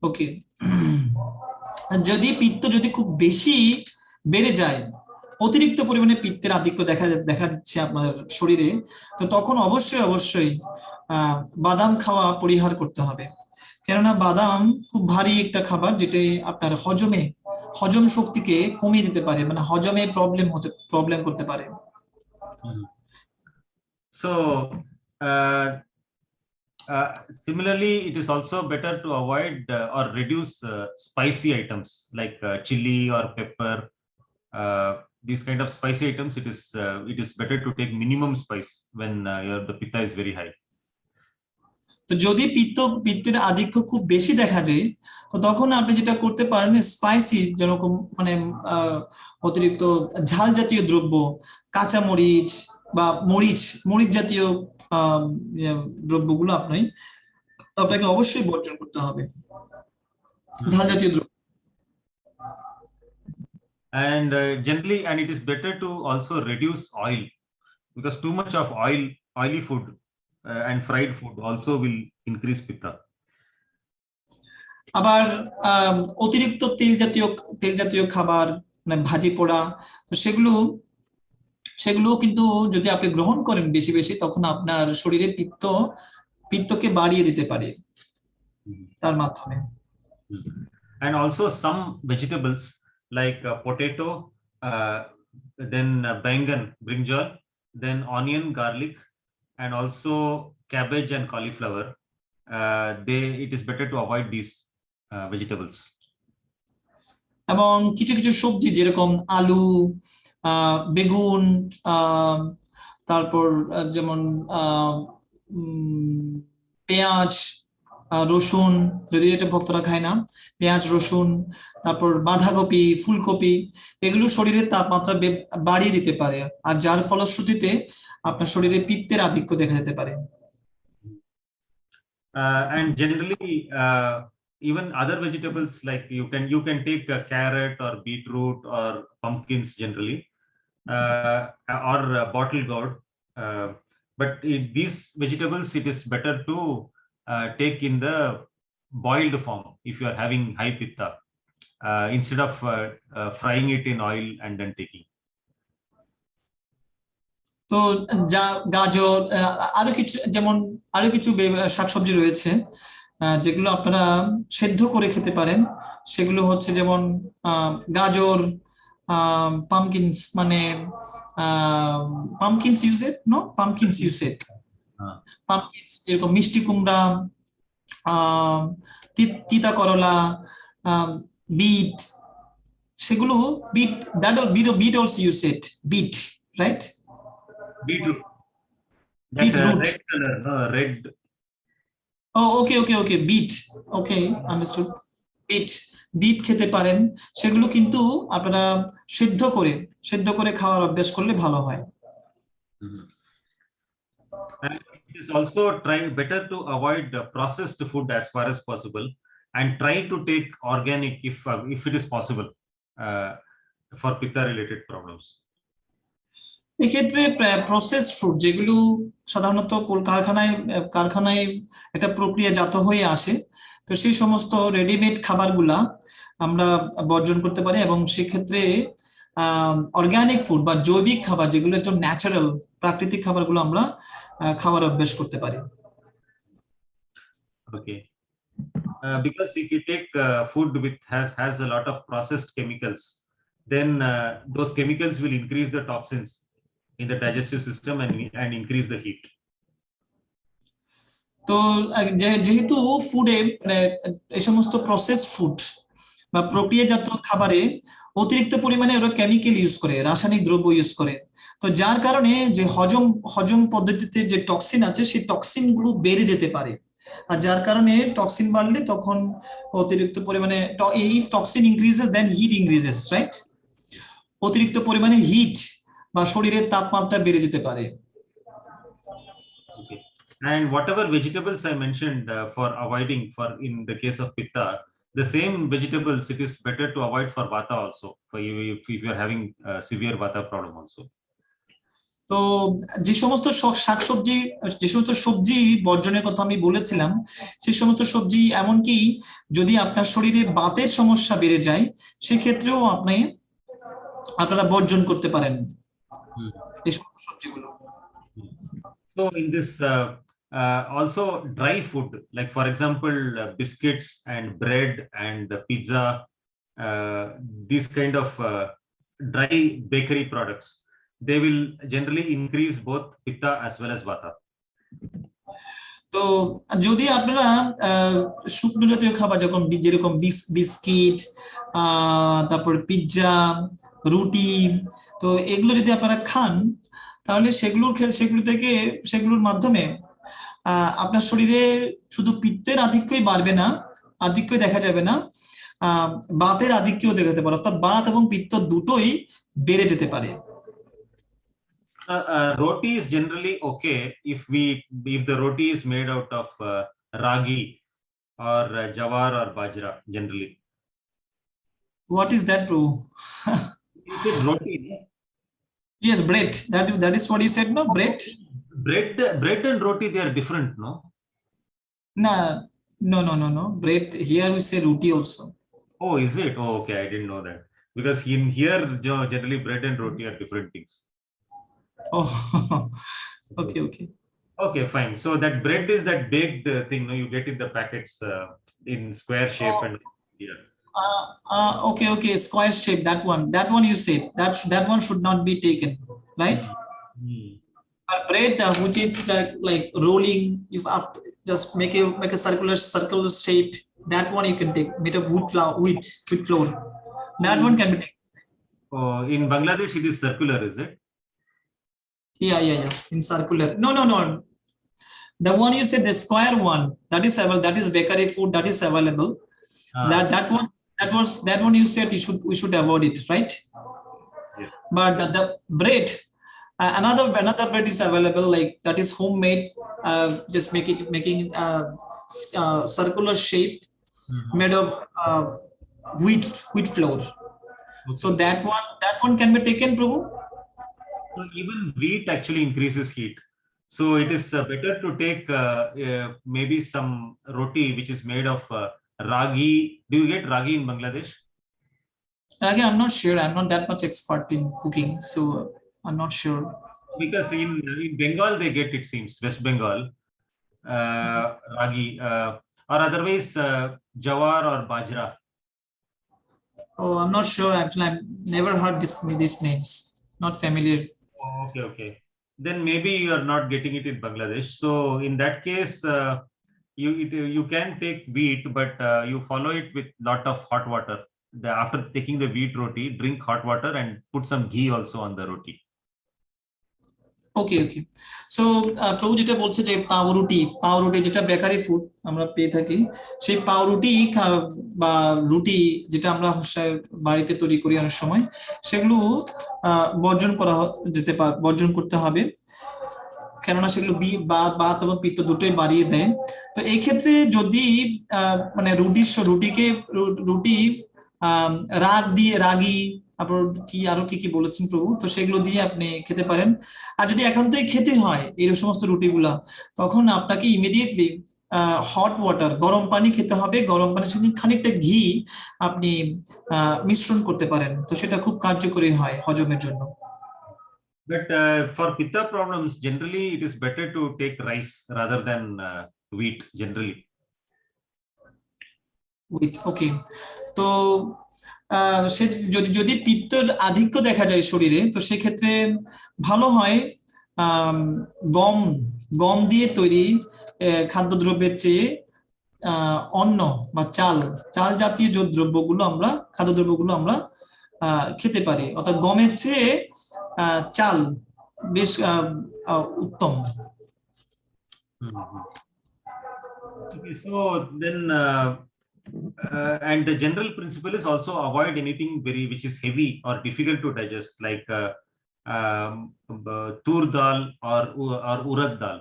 ওকে। যদি পিত্ত যদি খুব বেশি বেড়ে যায়, অতিরিক্ত পরিমাণে পিত্তের আধিক্য দেখা দিচ্ছে আপনার শরীরে, তো তখন অবশ্যই বাদাম খাওয়া পরিহার করতে হবে। কেননা বাদাম খুব ভারী একটা খাবার, যেটা আপনার হজম শক্তিকে কমিয়ে দিতে পারে, মানে হজমে প্রবলেম করতে পারে। So similarly, it is also better to avoid or reduce spicy items like chili or pepper. These kind of spicy items, it is better to take minimum spice when the pitta is very high. তো যদি পিত্তের আধিক্য খুব বেশি দেখা যায়, তো তখন আপনি যেটা করতে পারেন স্পাইসি, যেরকম মানে অতিরিক্ত ঝাল জাতীয় দ্রব্য, কাঁচা মরিচ বা মরিচ মরিচ জাতীয় দ্রব্যগুলো আপনাকে অবশ্যই বর্জন করতে হবে, ঝাল জাতীয় দ্রব্য। And generally, and it is better to also reduce oil, because too much of oily food and fried food also will increase pitta. আবার অতিরিক্ত তেল জাতীয় খাবার, মানে ভাজি পোড়া, তো সেগুলো কিন্তু যদি আপনি গ্রহণ করেন বেশি বেশি, তখন আপনার শরীরে পিত্তকে বাড়িয়ে দিতে পারে তার মাধ্যমে। And also some vegetables like potato, then bangan, brinjal, then onion, garlic, and also cabbage and cauliflower. It is better to avoid these vegetables. এবং কিছু কিছু সবজি যেরকম আলু, বেগুন, তারপর যেমন পেঁয়াজ, রসুন, যদি এটা ভক্তরা খায় না, পেঁয়াজ রসুন, তারপর বাঁধাকপি, ফুলকপি, এগুলো শরীরের তাপমাত্রা বাড়িয়ে দিতে পারে, আর যার ফলশ্রুতিতে আপনার শরীরে পিত্তের আধিক্য দেখা যেতে পারে। And generally, even other vegetables, like you can take a carrot or beetroot or pumpkins generally, or bottle gourd, but these vegetables, it is better to take in the boiled form if you are having high pitta, instead of frying it in oil and then taking. তো গাজর, আরো কিছু শাকসবজি রয়েছে যেগুলো আপনারা সেদ্ধ করে খেতে পারেন। সেগুলো হচ্ছে যেমন গাজর, পামকিনস, মানে পামকিনস ইউজেড, পামকিনস যেরকম মিষ্টি কুমড়া, তিতা করলা, বিট, সেগুলো beet also used, beet, right? Beetroot. Beetroot. Red color, no, red. Oh, okay. Beet. Okay, understood. Beet খেতে পারেন। সেগুলো কিন্তু আপনারা সেদ্ধ করে খাওয়ার অভ্যাস করলে ভালো হয়। And it is also better to avoid processed food as far as possible, and try to take organic if it is possible, for pitta related problems. এক্ষেত্রে প্রসেসড ফুড যেগুলো সাধারণত কারখানায় একটা প্রক্রিয়াজাত হয়ে আসে, তো সেই সমস্ত রেডিমেড খাবারগুলা আমরা বর্জন করতে পারি, এবং সেক্ষেত্রে অর্গানিক ফুড বা জৈবিক খাবার, যেগুলো একটু ন্যাচারাল প্রাকৃতিক খাবারগুলো আমরা খাওয়ার অভ্যাস করতে পারি। Okay. Because if you take food which has a lot of processed chemicals, then those chemicals will increase the toxins in the digestive system and increase the heat. তো যেহেতু ফুডে, এই সমস্ত প্রসেসড ফুড বা প্রক্রিয়াজাত খাবারে অতিরিক্ত পরিমাণে ওরা কেমিক্যাল ইউজ করে, রাসায়নিক দ্রব্য ইউজ করে, তো যার কারণে যে হজম পদ্ধতিতে যে টক্সিন আছে, সেই টক্সিন গুলো বেড়ে যেতে পারে, আর যার কারণে টক্সিন বাড়লে তখন অতিরিক্ত পরিমাণে, if toxin increases then heat increases, right? অতিরিক্ত পরিমাণে হিট বা শরীরের তাপমাত্রা বেড়ে যেতে পারে। Okay. And whatever vegetables I mentioned for avoiding, for in the case of pitta, the same vegetables it is better to avoid for vata also, for you if you are having severe vata problem also. তো যে সমস্ত শাকসবজি, যে সমস্ত সবজি বর্জনের কথা আমি বলেছিলাম, সেই সমস্ত সবজি এমনকি যদি আপনার শরীরে বাতের সমস্যা বেড়ে যায়, সেক্ষেত্রেও আপনারা বর্জন করতে পারেন এই সমস্ত সবজিগুলো। So in this also dry food, like for example biscuits and bread and pizza, these kind of dry bakery products, they will generally increase both pitta as well as vata. তো যদি আপনারা শুকনো জাতীয় খাবার, যেরকম বিস্কিট, তারপর pizza, রুটি, তো এগুলো যদি আপনারা খান, তাহলে সেগুলোর মাধ্যমে আপনার শরীরে শুধু পিত্তের আধিক্যই বাড়বে না, আধিক্যই দেখা যাবে না, বাতের আধিক্যও দেখাতে পারে, অর্থাৎ বাত এবং পিত্ত দুটোই বেড়ে যেতে পারে। Roti is generally okay if the roti is made out of ragi or jawar or bajra generally. What is that, bro? You said roti, no? Yes, bread. That is what you said, no? Bread. Bread and roti, they are different, no? No. Bread. Here we say roti also. Oh, is it? Oh, okay. I didn't know that. Because in here, generally bread and roti are different things. Oh, okay. Okay, fine. So that bread is that baked thing, no? You get in the packets in square shape and yeah. Okay. Square shape. That one you said. That one should not be taken, right? Bread, which is like rolling, if after just make a circular shape, that one you can take, made of wheat flour. That one can be taken. Oh, in Bangladesh it is circular, is it? Yeah. In circular. No. The one you said, the square one, that is bakery food, that is available. That one you said we should avoid it, right? Yes. But the bread, another bread is available, like that is homemade, just making circular shape, made of wheat flour. Okay. So that one can be taken, Prabhu. So even wheat actually increases heat, so it is better to take maybe some roti which is made of ragi. Do you get ragi in Bangladesh? Again, I'm not sure. I'm not that much expert in cooking, so I'm not sure. Because in Bengal they get, it seems, West Bengal, ragi or otherwise jawar or bajra. Oh, I'm not sure. Actually, I've never heard these names. Not familiar. Oh, okay. Then maybe you are not getting it in Bangladesh. So in that case, you can take wheat, but you follow it with lot of hot water. After taking the wheat roti, drink hot water and put some ghee also on the roti. Okay. So প্রভু যেটা বলছে যে পাউরুটি যেটা bakery food আমরা পেয়ে থাকি, সেই পাউরুটি বা রুটি যেটা আমরা বাড়িতে তৈরি করি অনেক সময়, সেগুলো বর্জন করতে হবে, কেননা সেগুলো বাত এবং পিত্ত দুটোই বাড়িয়ে দেয়। তো এই ক্ষেত্রে যদি মানে রুটি রাগি, তারপর আরো কি বলেছেন প্রভু, তো সেগুলো দিয়ে আপনি খেতে পারেন। আর যদি একান্তই খেতে হয় এই সমস্ত রুটিগুলা, তখন আপনাকে ইমিডিয়েটলি হট ওয়াটার, গরম পানি খেতে হবে। গরম পানির সঙ্গে খানিকটা ঘি আপনি মিশ্রণ করতে পারেন, তো সেটা খুব কার্যকরী হয় হজমের জন্য। But for pitta problems, generally it is better to take rice rather than wheat generally. Wheat, okay. তো সে যদি পিত্তের আধিক্য দেখা যায় শরীরে, তো সেক্ষেত্রে ভালো হয় গম দিয়ে তৈরি খাদ্যদ্রব্যের চেয়ে অন্ন বা চাল জাতীয় যে খাদ্যদ্রব্যগুলো আমরা খেতে পারি, অর্থাৎ গমের চেয়ে চাল বেশ উত্তম। Okay, so then and the general principle is also avoid anything which is heavy or difficult to digest, like tur dal or urad dal.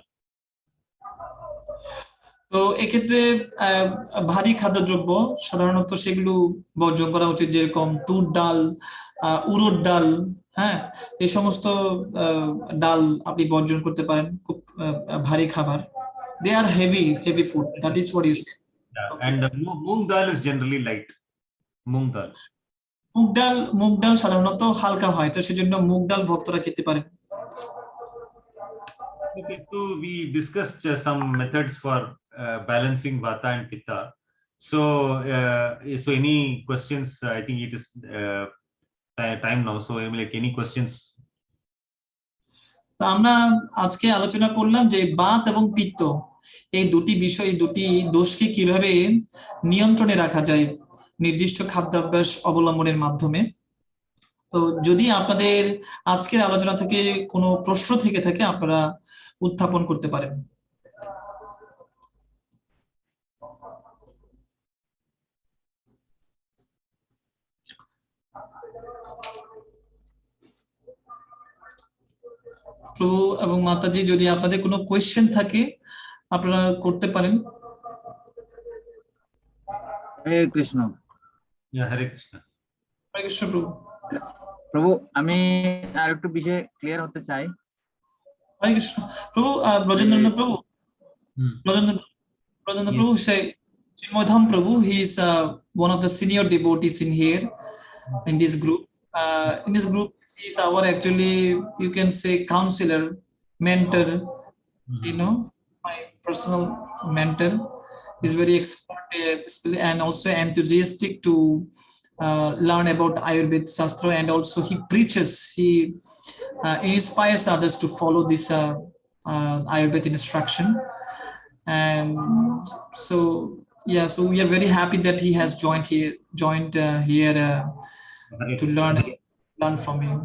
তো এক্ষেত্রে ভারী খাদ্যদ্রব্য সাধারণত সেগুলো বর্জন করা উচিত, যেরকম তুর ডাল, উড়দ ডাল, হ্যাঁ, এই সমস্ত ডাল আপনি বর্জন করতে পারেন, খুব ভারী খাবার। They are heavy food. That is what you say. Yeah, okay. And moong dal is generally light. Moong dal. মুগ ডাল সাধারণত হালকা হয়, তো সেজন্য মুগ ডাল ভক্তরা খেতে পারেন। Okay, so we discussed some methods for balancing vata and pitta. So any questions? I think it is time now. So like any questions? তো আমরা আজকে আলোচনা করলাম যে বাত এবং পিত্ত এই দুটি দোষকে কিভাবে নিয়ন্ত্রণে রাখা যায় নির্দিষ্ট খাদ্যাভ্যাস অবলম্বনের মাধ্যমে। তো যদি আপনাদের আজকের আলোচনা থেকে কোনো প্রশ্ন থেকে থাকে, আপনারা উত্থাপন করতে পারেন। প্রভু এবং মাতাজি, যদি আপনাদের কোনো কোয়েশ্চেন থাকে আপনারা করতে পারেন। হরে কৃষ্ণ। Yeah, Hare Krishna. হরে কৃষ্ণ প্রভু। প্রভু, আমি আর একটু বিষয়ে ক্লিয়ার হতে চাই। হরে কৃষ্ণ প্রভু। ব্রজেন্দ্রনাথ প্রভু, Hmm. Brother Prabhu, say Chinmoyadham Prabhu, he is one of the senior devotees in here in this group. He is our actually, you can say, counselor, mentor. You know, my personal mentor. He's very expert and also enthusiastic to learn about Ayurveda Shastra, and also he preaches. He inspires others to follow this Ayurveda instruction. And so yeah, so we are very happy that he has joined here Hare to Krishna. learn from him.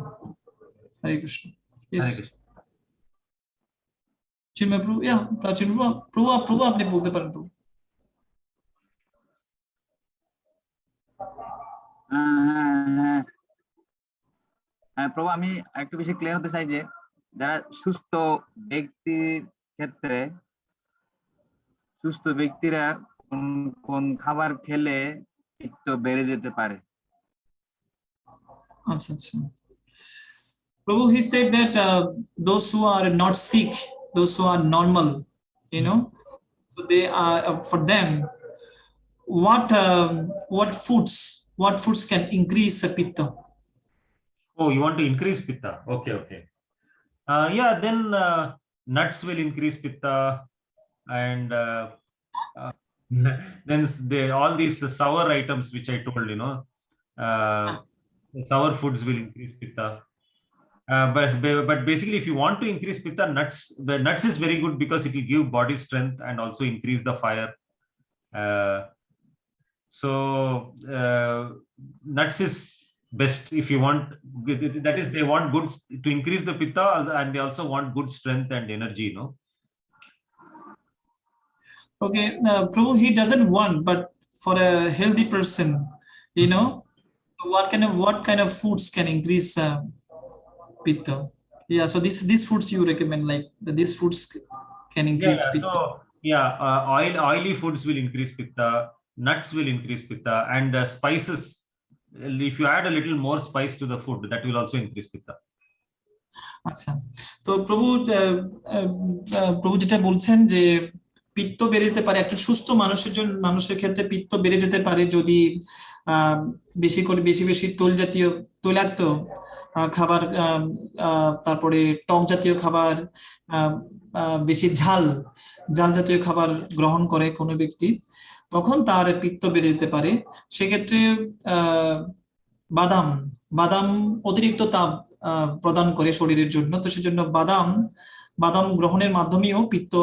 Hare Krishna. Hare Yes. Krishna. Chinmay Prabhu, yeah, Chinmay Prabhu আপনি বলতে পারেন প্রভু। হ্যাঁ প্রভু, আমি একটু বেশি clear হতে চাই যে যারা সুস্থ ব্যক্তির ক্ষেত্রে, সুস্থ ব্যক্তিরা কোন কোন খাবার খেলে পিত্ত বেড়ে যেতে পারে। আচ্ছা আচ্ছা। Prabhu, he said that those who are not sick, those who are normal, you know, so they are for them, what foods can increase pitta? Oh, you want to increase pitta? Okay, okay. Yeah, then nuts will increase pitta, and then all these sour items which I told, you know, sour foods will increase pitta. But basically, if you want to increase pitta, nuts is very good because it will give body strength and also increase the fire. So nuts is best if you want. That is, they want good to increase the pitta, and they also want good strength and energy, you know. Okay, Prabhu, he doesn't want, but for a healthy person, you know, what kind of foods can increase pitta? Yeah, so these foods you recommend, like these foods can increase pitta. So yeah, oily foods will increase pitta, nuts will increase pitta, and spices, if you add a little more spice to the food, that will also increase pitta. আচ্ছা, তো প্রভু যেটা বলছেন যে পিত্ত বেড়ে যেতে পারে একটা সুস্থ মানুষের ক্ষেত্রে, পিত্ত বেড়ে যেতে পারে যদি বেশি বেশি তৈলাক্ত খাবার, তারপরে টক জাতীয় খাবার, বেশি ঝাল জাতীয় খাবার গ্রহণ করে কোনো ব্যক্তি, তখন তার পিত্ত বেড়ে যেতে পারে। সেক্ষেত্রে বাদাম অতিরিক্ত তাপ প্রদান করে শরীরের জন্য, তো সেজন্য বাদাম গ্রহণের মাধ্যমেও পিত্ত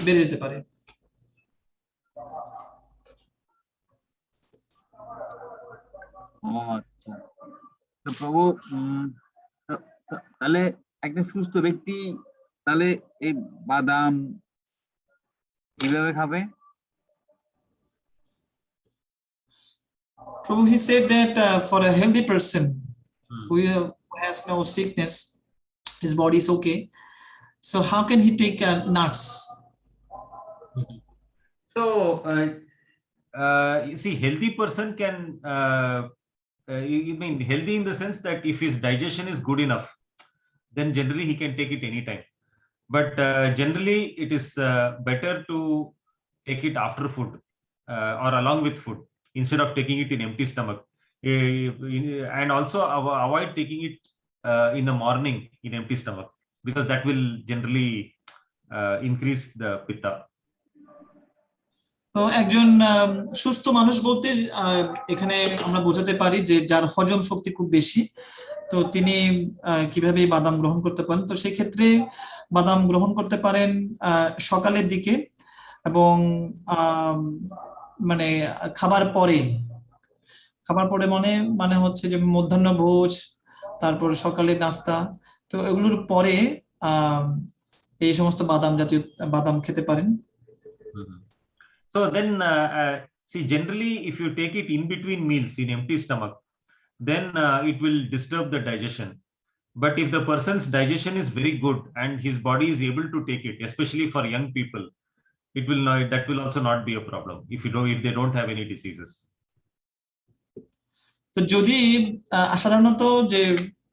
বেড়ে যেতে পারে। আচ্ছা, তো প্রভু তাহলে একজন সুস্থ ব্যক্তি তাহলে এই বাদাম কিভাবে খাবে? Prabhu, he said that for a healthy person who has no sickness, his body is okay, so how can he take nuts? So you see, healthy person can you mean healthy in the sense that if his digestion is good enough, then generally he can take it anytime. But generally it is better to take it after food or along with food, instead of taking it in empty stomach. And also avoid taking it in the morning in empty stomach, because that will generally increase the pitta. তো একজন সুস্থ মানুষ বলতে এখানে আমরা বোঝাতে পারি যে যার হজম শক্তি খুব বেশি, তো তিনি কিভাবে বাদাম গ্রহণ করতে পারেন। তো সেই ক্ষেত্রে বাদাম গ্রহণ করতে পারেন সকালের দিকে, এবং মানে খাবার পরে মানে হচ্ছে যে মধ্যাহ্ন ভোজ, তারপর সকালের নাস্তা, তো এগুলোর পরে এই সমস্ত বাদাম খেতে পারেন। So then see, generally if you take it in between meals in empty stomach, then it will disturb the digestion. But if the person's digestion is very good and his body is able to take it, especially for young people, it will not, that will also not be a problem if they don't have any diseases. তো যদি সাধারণত যে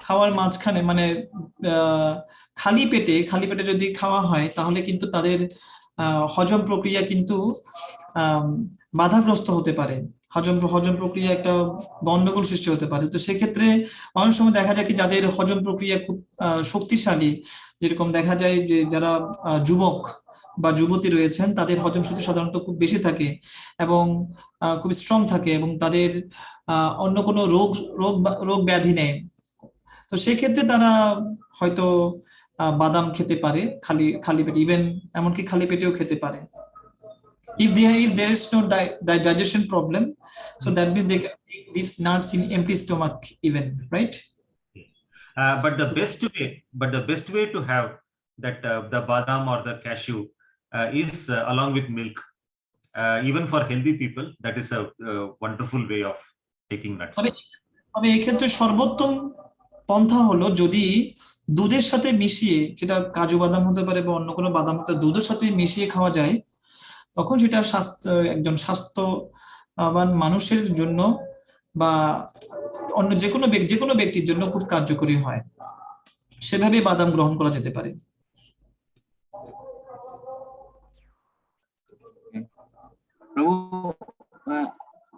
খাওয়ার মাঝখানে মানে খালি পেটে যদি খাওয়া হয় তাহলে কিন্তু তাদের হজম প্রক্রিয়া কিন্তু বাধাগ্রস্ত হতে পারে, হজম প্রক্রিয়া একটা গন্ডগোল সৃষ্টি হতে পারে। তো সেক্ষেত্রে অনেক সময় দেখা যায় কি যাদের হজম প্রক্রিয়া খুব শক্তিশালী, যেরকম দেখা যায় যে যারা যুবক বা যুবতী রয়েছেন তাদের হজম শক্তি সাধারণত খুব বেশি থাকে এবং খুব স্ট্রং থাকে এবং তাদের অন্য কোনো রোগ ব্যাধি নেই। তো সেক্ষেত্রে তারা হয়তো বাদাম খেতে পারে খালি পেটে, ইভেন এমনকি খালি পেটেও খেতে পারে। If there is no digestion problem, so that means they can take these nuts in empty stomach even, right? But the best way to have that the badam or the cashew is along with milk. Even for healthy people, that is a wonderful way of taking nuts. তবে এই ক্ষেত্রে সর্বোত্তম পন্থা হলো যদি দুধের সাথে মিশিয়ে, যেটা কাজু বাদাম হতে পারে বা অন্য কোনো বাদাম হতে দুধের সাথে মিশিয়ে খাওয়া যায়, তখন সেটা একজন স্বাস্থ্যবান মানুষের জন্য বা অন্য যে কোনো ব্যক্তির জন্য খুব কার্যকরী হয়। সেভাবে বাদাম গ্রহণ করা যেতে পারে।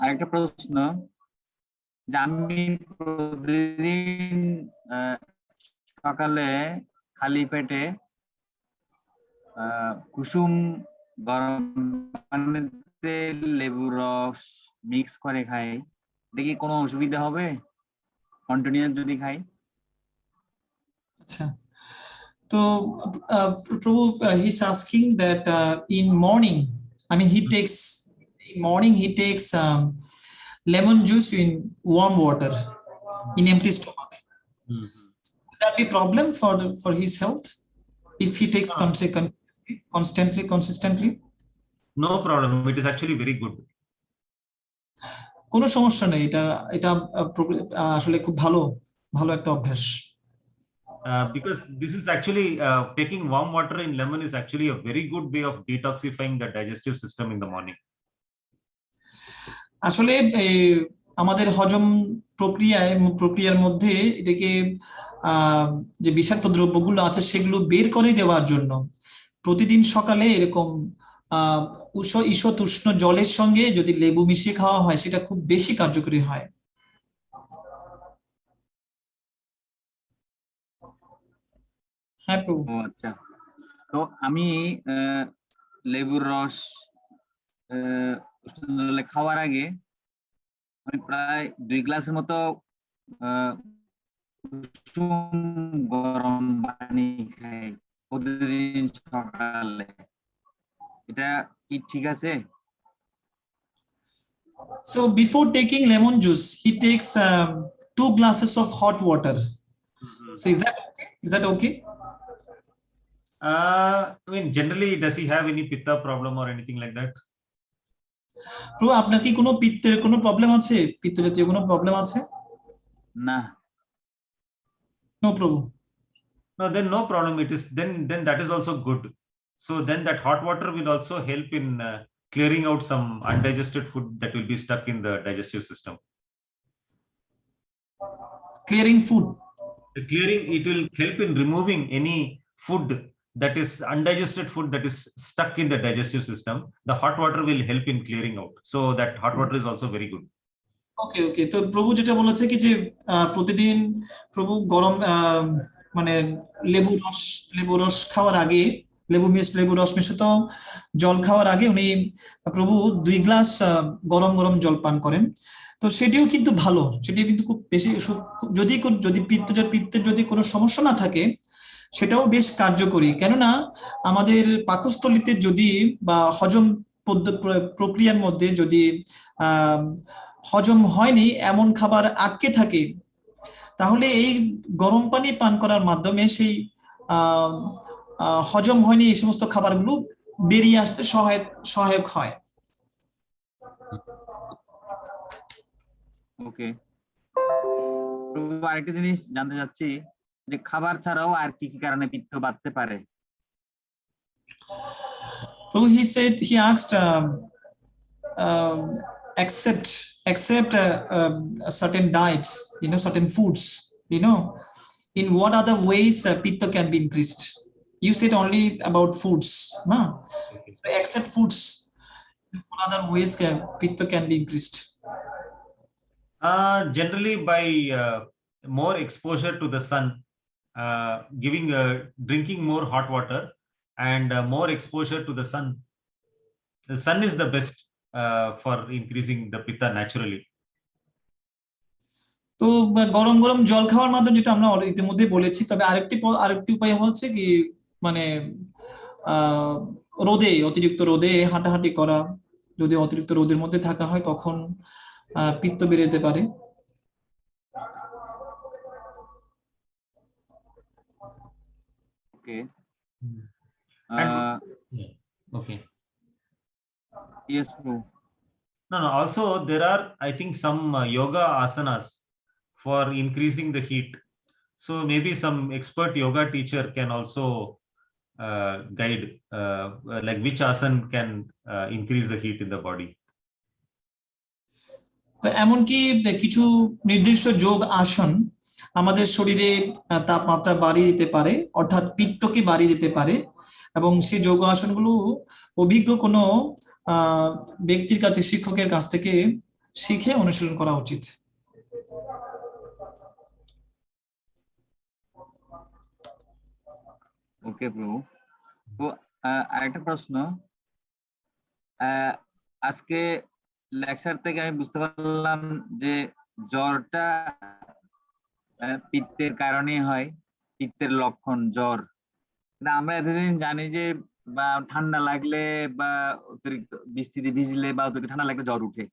আরেকটা প্রশ্ন, যে আমি প্রতিদিন সকালে খালি পেটে কুসুম গরম পানিতে লেবুর রস মিক্স করে খাই, এটা কি কোনো অসুবিধা হবে কন্টিনিউয়াস যদি খাই? আচ্ছা, তো প্রভু he's asking that in morning, I mean he takes lemon juice in warm water in empty stomach. Will that be problem for his health if he takes consistently? No problem, it is actually very good. কোনো সমস্যা নেই, এটা আসলে খুব ভালো একটা অভ্যাস। Because this is actually taking warm water in lemon is actually a very good way of detoxifying the digestive system in the morning. আসলে আমাদের হজম প্রক্রিয়ার মধ্যে এটাকে যে বিষাক্ত দ্রব্যগুলো আছে সেগুলো বের করে দেওয়ার জন্য প্রতিদিন সকালে এরকম ঈষৎ উষ্ণ জলের সঙ্গে যদি লেবু মিশিয়ে খাওয়া হয় সেটা খুব বেশি কার্যকরী হয়। হ্যাঁ প্রভু। আচ্ছা, তো আমি লেবুর রস উষ্ণ জলে খাওয়ার আগে আমি প্রায় 2 গ্লাসের মতো গরম পানি খাই প্রতিদিন সকালে, এটা কি ঠিক আছে? So before taking lemon juice, he takes 2 glasses of hot water. So is that okay? I mean, generally, does he have any pitta problem or anything like that? প্রভু আপনার কি কোনো পিত্তের কোনো প্রবলেম আছে, পিত্ত জাতীয় কোনো প্রবলেম আছে? না। নো প্রভু। No, then no problem. It is then that is also good. So then that hot water will also help in clearing out some undigested food that will be stuck in the digestive system. Clearing food. It will help in removing any food that is undigested food that is stuck in the digestive system. The hot water will help in clearing out. So that hot water is also very good. ওকে, তো প্রভু যেটা বলেছে কি যে প্রতিদিন প্রভু গরম মানে লেবু রস খাওয়ার আগে, লেবু রস মিশ্রিত জল খাওয়ার আগে উনি প্রভু 2 গ্লাস গরম জল পান করেন। তো সেটিও কিন্তু ভালো, সেটিও কিন্তু খুব বেশি, যদি পিত্তের যদি কোনো সমস্যা না থাকে সেটাও বেশ কার্যকরী। কেননা আমাদের পাকস্থলীতে যদি বা হজম প্রক্রিয়ার মধ্যে যদি হজম হয়নি এমন খাবার আটকে থাকে তাহলে এই গরম পানি পান করার মাধ্যমে সেই হজম হয়নি এই সমস্ত খাবারগুলো বেরিয়ে আসতে সহায়ক হয়। ওকে। প্রভু আরেকটা জিনিস জানতে চাচ্ছি যে খাবার ছাড়াও আর কি কি কারণে পিত্ত বাড়তে পারে? So he asked, except certain diets, certain foods, in what other ways pitta can be increased? You said only about foods, no? So except foods, in what other ways pitta can be increased? Generally by more exposure to the sun, drinking more hot water, and more exposure to the sun. The sun is the best for increasing the pitta naturally. তো গরম গরম জল খাওয়ার মাধ্যমে, যেটা আমরা ইতিমধ্যে বলেছি, তবে আরেকটি উপায় হচ্ছে কি, মানে অতিরিক্ত রোদে হাঁটাহাঁটি করা। যদি অতিরিক্ত রোদের মধ্যে থাকা হয় তখন পিত্ত বেড়ে যেতে পারে। Okay. Okay. Yes, bro. No. Also, there are, I think, some yoga asanas for increasing the heat. So maybe some expert yoga teacher can also guide like which asana can increase the heat in the body. তো এমনকি কিছু নির্দিষ্ট যোগ আসন আমাদের শরীরে তাপমাত্রা বাড়িয়ে দিতে পারে, অর্থাৎ পিত্তকে বাড়িয়ে দিতে পারে, এবং সেই যোগ আসনগুলো অভিজ্ঞ কোনো ব্যক্তির কাছে, শিক্ষকের কাছ থেকে শিখে অনুশীলন করা উচিত। ওকে প্রভু। তো আরেকটা প্রশ্ন, আজকে লেকচার থেকে আমি বুঝতে পারলাম যে জ্বরটা পিত্তের কারণে হয়, পিত্তের লক্ষণ জ্বর। আমরা এতদিন জানি যে বা ঠান্ডা লাগলে বা অতিরিক্ত বৃষ্টিতে ভিজলে বা অতিরিক্ত ঠান্ডা লাগলে জ্বর উঠে,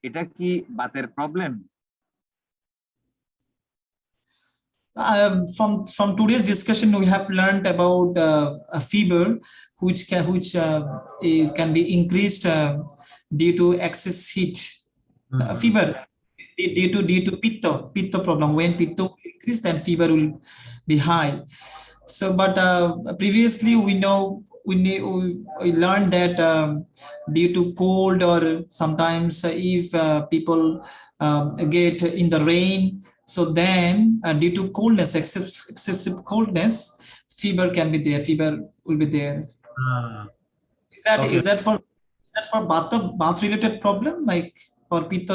এটা কি বাতের problem? From today's discussion, we have learned about a fever which can be increased due to excess heat. Fever due to pitta problem. When pitta increase, then fever will be high. So, but previously we learned that due to cold, or sometimes if people get in the rain, so then due to coldness, excessive coldness, fever can be there. Fever will be there. Is that for bath related problem, like, or pitta,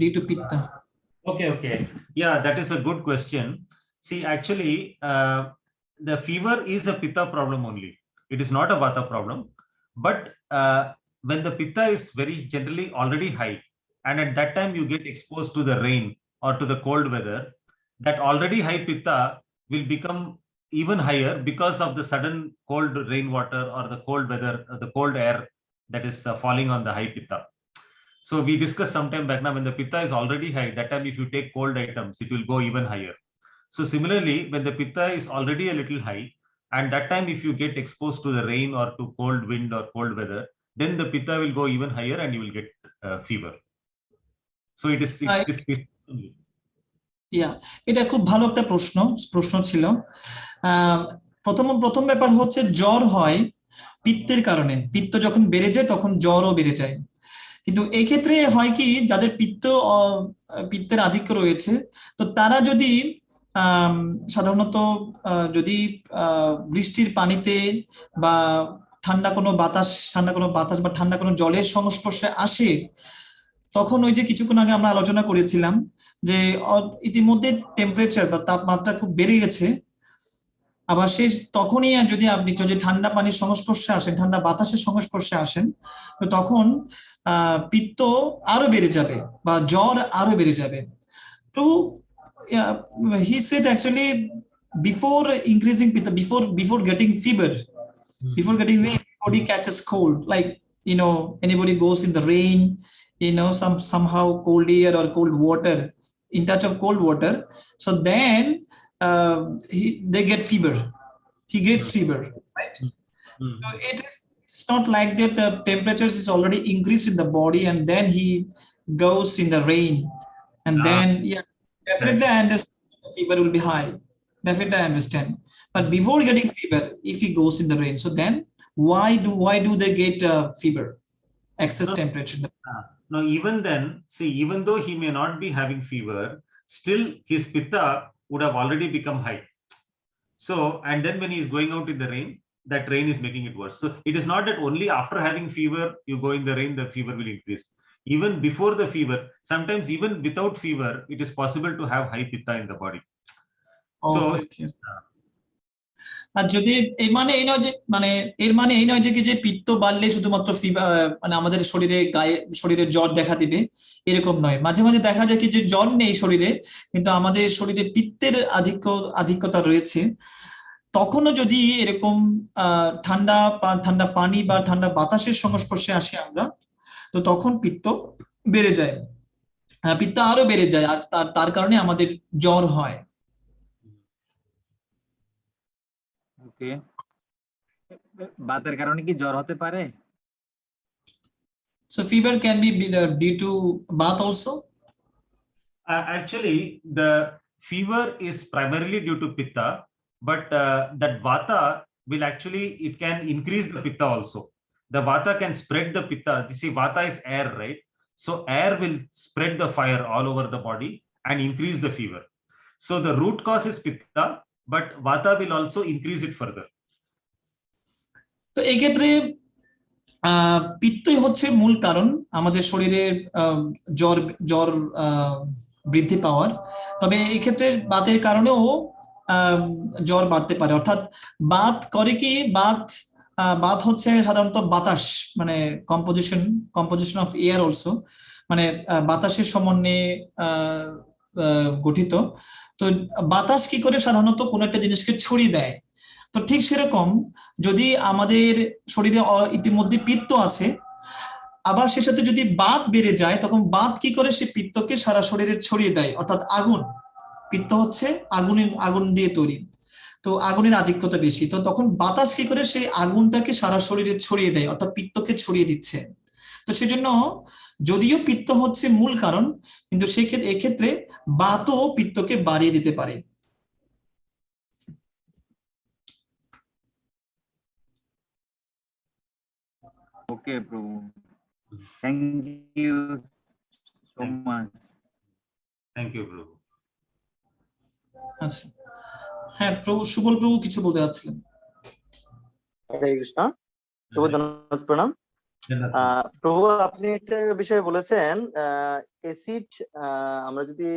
due to pitta? Okay. Yeah, that is a good question. See, actually, the fever is a pitta problem only. It is not a vata problem. But when the pitta is very generally already high, and at that time you get exposed to the rain or to the cold weather, that already high pitta will become even higher because of the sudden cold rainwater or the cold weather, the cold air that is falling on the high pitta. So we discussed sometime back now, when the pitta is already high, that time if you take cold items, it will go even higher. So similarly, when the pitta is already a little high, and that time if you get exposed to the rain or to cold wind or cold weather, then the pitta will go even higher and you will get fever. So it is এটা খুব ভালো একটা প্রশ্ন ছিল। প্রথম ব্যাপার হচ্ছে, জ্বর হয় পিত্তের কারণে। পিত্ত যখন বেড়ে যায় তখন জ্বরও বেড়ে যায়। কিন্তু এই ক্ষেত্রে হয় কি, যাদের পিত্তের আধিক্য রয়েছে, তো তারা যদি সাধারণত যদি বৃষ্টির পানিতে বা ঠান্ডা কোনো বাতাস বা ঠান্ডা কোনো জলের সংস্পর্শে আসে, তখন ওই যে কিছুক্ষণ আগে আমরা আলোচনা করেছিলাম যে ইতিমধ্যে টেম্পারেচার বা তাপমাত্রা খুব বেড়ে গেছে, আবার তখনই যদি আপনি ঠান্ডা পানির সংস্পর্শে আসেন, ঠান্ডা বাতাসের সংস্পর্শে আসেন, তো তখন পিত্ত আরো বেড়ে যাবে বা জ্বর আরো বেড়ে যাবে। তো he said actually before increasing pitta, before getting fever, body catches cold, like anybody goes in the rain, somehow cold air or cold water, in touch of cold water, so then they get fever. He gets fever, right? So it's not like that the temperatures is already increased in the body and then he goes in the rain and then Definitely, I understand the fever will be high. Definitely, I understand. But before getting fever, if he goes in the rain, so then why do they get fever? Excess No, temperature. no, even then, see, even though he may not be having fever, still his pitta would have already become high. So, and then when he is going out in the rain, that rain is making it worse. So it is not that only after having fever, you go in the rain, the fever will increase. Even before the fever, sometimes even without fever, it is possible to have high pitta in the body. So, Okay, okay. আর যদি এই মানে এই নয় যে মানে এর মানে এই নয় যে কি যে পিত্ত বাড়লে শুধুমাত্র মানে আমাদের শরীরে জ্বর দেখা দিবে এরকম নয়, মাঝে মাঝে দেখা যায় কি যে জ্বর নেই শরীরে কিন্তু আমাদের শরীরে পিত্তের আধিক্যতা রয়েছে, তখনও যদি এরকম ঠান্ডা পানি বা ঠান্ডা বাতাসের সংস্পর্শে আসি আমরা, তো তখন পিত্ত বেড়ে যায়, পিত্ত আরো বেড়ে যায় আর তার কারণে আমাদের জ্বর হয়। ওকে, বাতের কারণে কি জ্বর হতে পারে? So fever can be due to bath also. actually, the fever is primarily due to pitta, but that vata will actually, it can increase the pitta also. The vata can spread the pitta. You see, vata is air, right? So air will spread the fire all over the body and increase the fever. So the root cause is pitta, but vata will also increase it further. তো এই ক্ষেত্রে পিত্তই হচ্ছে মূল কারণ আমাদের শরীরে জ্বর জ্বর বৃদ্ধি পাওয়ার, তবে এই ক্ষেত্রে বাতের কারণেও জ্বর বাড়তে পারে। অর্থাৎ বাত করে কি, বাত হচ্ছে সাধারণত বাতাস, মানে কম্পোজিশন অফ এয়ার অলসো, মানে বাতাসের সমন্বয়ে গঠিত। তো বাতাস কি করে সাধারণত কোন একটা জিনিসকে ছড়িয়ে দেয়, তো ঠিক সেরকম যদি আমাদের শরীরে ইতিমধ্যে পিত্ত আছে আবার সে সাথে যদি বাত বেড়ে যায়, তখন বাত কি করে সে পিত্তকে সারা শরীরে ছড়িয়ে দেয়, অর্থাৎ আগুন, পিত্ত হচ্ছে আগুন দিয়ে তৈরি, তো আগুনের আধিক্যতা বেশি, তো তখন বাতাস কি করে সেই আগুনটাকে সারা শরীরে ছড়িয়ে দেয়, অর্থাৎ পিত্তকে ছড়িয়ে দিচ্ছে। তো সেজন্য যদিও পিত্ত হচ্ছে মূল কারণ, কিন্তু সেক্ষেত্রে এক্ষেত্রে বাতও পিত্তকে বাড়িয়ে দিতে পারে। Okay Prabhu, thank you so much. Thank you, Prabhu. আচ্ছা, হ্যাঁ প্রভু, সুবল প্রভু কিছু বলতে যাচ্ছিলেন। হরে কৃষ্ণ, প্রভু ধন্যবাদ, প্রণাম। প্রভু, আপনি একটা বিষয় বলেছেন, অ্যাসিড, আমরা যদি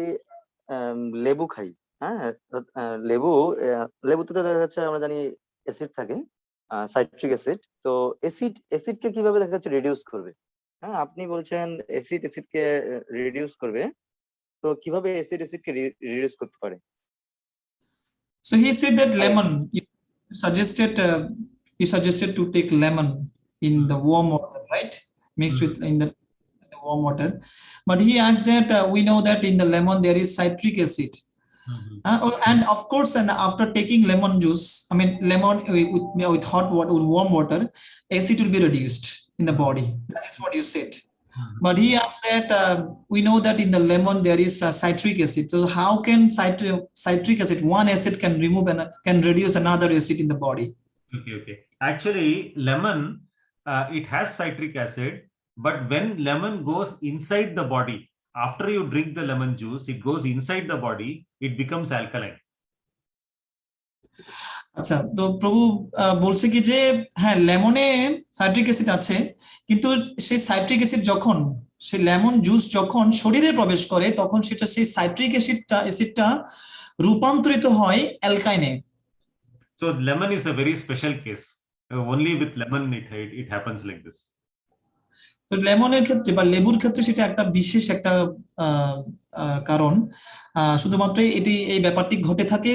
লেবু খাই, হ্যাঁ, লেবুতে তো দেখা যাচ্ছে আমরা জানি অ্যাসিড থাকে, সাইট্রিক অ্যাসিড। তো অ্যাসিডকে কিভাবে দেখা যাচ্ছে রিডিউস করবে? হ্যাঁ, আপনি বলছেন অ্যাসিডকে রিডিউস করবে, তো কিভাবে অ্যাসিডকে রিডিউস করতে পারে? So he said that lemon, you suggested to take lemon in the warm water, right? Mixed with in the warm water. But he adds that we know that in the lemon there is citric acid. And of course, and after taking lemon juice, I mean lemon with hot water, with warm water, acid will be reduced in the body. That is what you said. But he adds that we know that in the lemon there is citric acid. So how can citric acid, one acid can remove and can reduce another acid in the body? Okay. Actually, lemon, it has citric acid, but when lemon goes inside the body, after you drink the lemon juice, it goes inside the body, it becomes alkaline. আচ্ছা, তো প্রভু বলছে কি যে হ্যাঁ, লেমনে citric acid আছে, কিন্তু সেই সাইট্রিক অ্যাসিড যখন সেই লেমন জুস যখন শরীরে প্রবেশ করে, তখন সেটা সেই সাইট্রিক অ্যাসিডটা রূপান্তরিত হয় অ্যালকাইনে। So lemon is a very special case. Only with lemon it happens like this. তো লেমনের ক্ষেত্রে বা লেবুর ক্ষেত্রে সেটা একটা বিশেষ একটা কারণ, শুধুমাত্র এই ব্যাপারটি ঘটে থাকে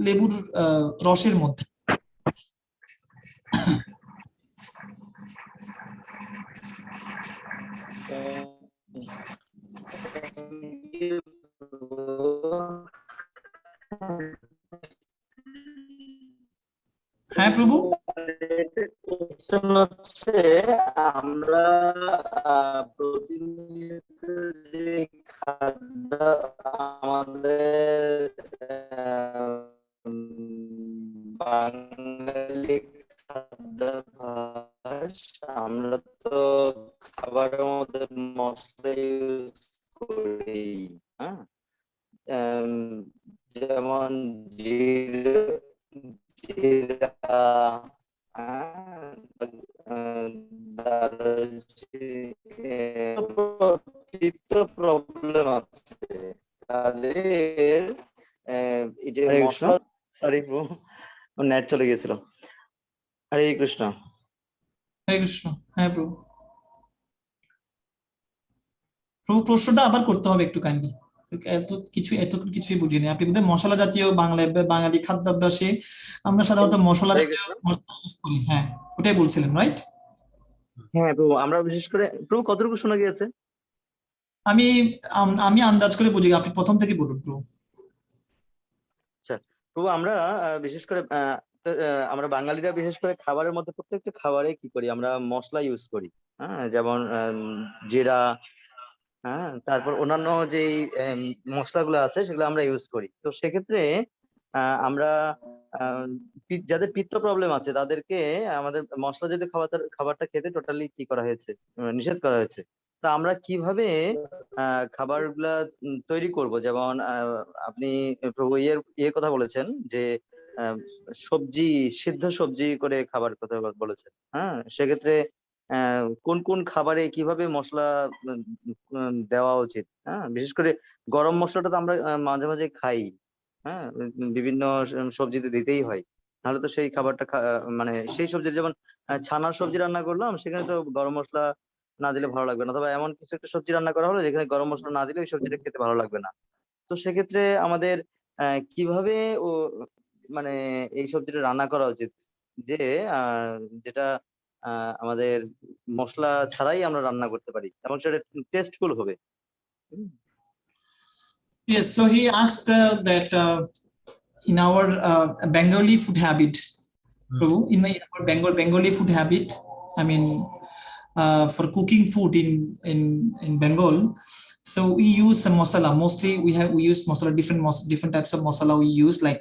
লেবুর রসের মধ্যে। হ্যাঁ প্রভু, হচ্ছে আমরা প্রতিনিয়ত যে খাদ্য আমাদের বাঙালি খাদ্যাভ্যাস, আমরা তো খাবারের মধ্যে মশলা ইউজ করি, হ্যাঁ, যেমন জিরা, পিত্ত প্রবলেম আছে তাদের, এই যে মশলা, সরি ব্রো নেট চলে গেছিল। হরে কৃষ্ণ। হরে কৃষ্ণ। হ্যাঁ প্রভু, প্রভু প্রশ্নটা আবার করতে হবে একটু কাইন্ডলি, এতটুকু কিছুই বুঝিনি। আপনি বোধহয় মশলা জাতীয় বাঙালি খাদ্যাভ্যাসে আমরা সাধারণত মশলা হরে জাতীয় কৃষ্ণ। মশলা ইউজ করি, হ্যাঁ ওটাই বলছিলেন, রাইট? হ্যাঁ প্রভু, আমরা বিশেষ করে প্রভু কতটুকু শোনা গিয়েছে? আমি আমি আন্দাজ করে বুঝি, আপনি প্রথম থেকে বলুন প্রভু। আচ্ছা প্রভু, আমরা বিশেষ করে আমরা বাঙালিরা বিশেষ করে খাবারের মধ্যে প্রত্যেকটা খাবারে কি করি, আমরা মশলা ইউজ করি, হ্যাঁ, যেমন জিরা, হ্যাঁ, তারপর অন্যান্য যে মশলাগুলো আছে সেগুলো আমরা ইউজ করি। তো সেক্ষেত্রে আমরা যাদের পিত্ত প্রবলেম আছে তাদেরকে আমাদের মশলা জাতীয় খাবারটা খেতে টোটালি কি করা হয়েছে, নিষেধ করা হয়েছে। তা আমরা কিভাবে খাবারগুলা তৈরি করব, যেমন আপনি প্রভু ইয়ের কথা বলেছেন যে সবজি, সিদ্ধ সবজি করে খাবার কথা বলেছেন, হ্যাঁ, সেক্ষেত্রে কোন কোন খাবারে কিভাবে মশলা দেওয়া উচিত, হ্যাঁ, বিশেষ করে গরম মশলাটা তো আমরা মাঝে মাঝে খাই, হ্যাঁ, বিভিন্ন সবজিতে দিতেই হয়, নাহলে তো সেই খাবারটা মানে সেই সবজির, যেমন ছানার সবজি রান্না করলাম সেখানে তো গরম মশলা না দিলে ভালো লাগবে না, অথবা এমন কিছু একটা সবজি রান্না করা হলো যেখানে গরম মশলা না দিলে ওই সবজিটা খেতে ভালো লাগবে না। তো সেক্ষেত্রে আমাদের কিভাবে ও মানে এই সবজিটা রান্না করা উচিত, যে যেটা আমাদের মশলা ছাড়াই আমরা রান্না করতে পারি এবং সেটা টেস্টফুল হবে। Yes, so he asked that in our Bengali food habit, Prabhu, in our Bengali food habit, I mean, for cooking food in Bengal, so we use some masala. Mostly we use masala, different types of masala we use, like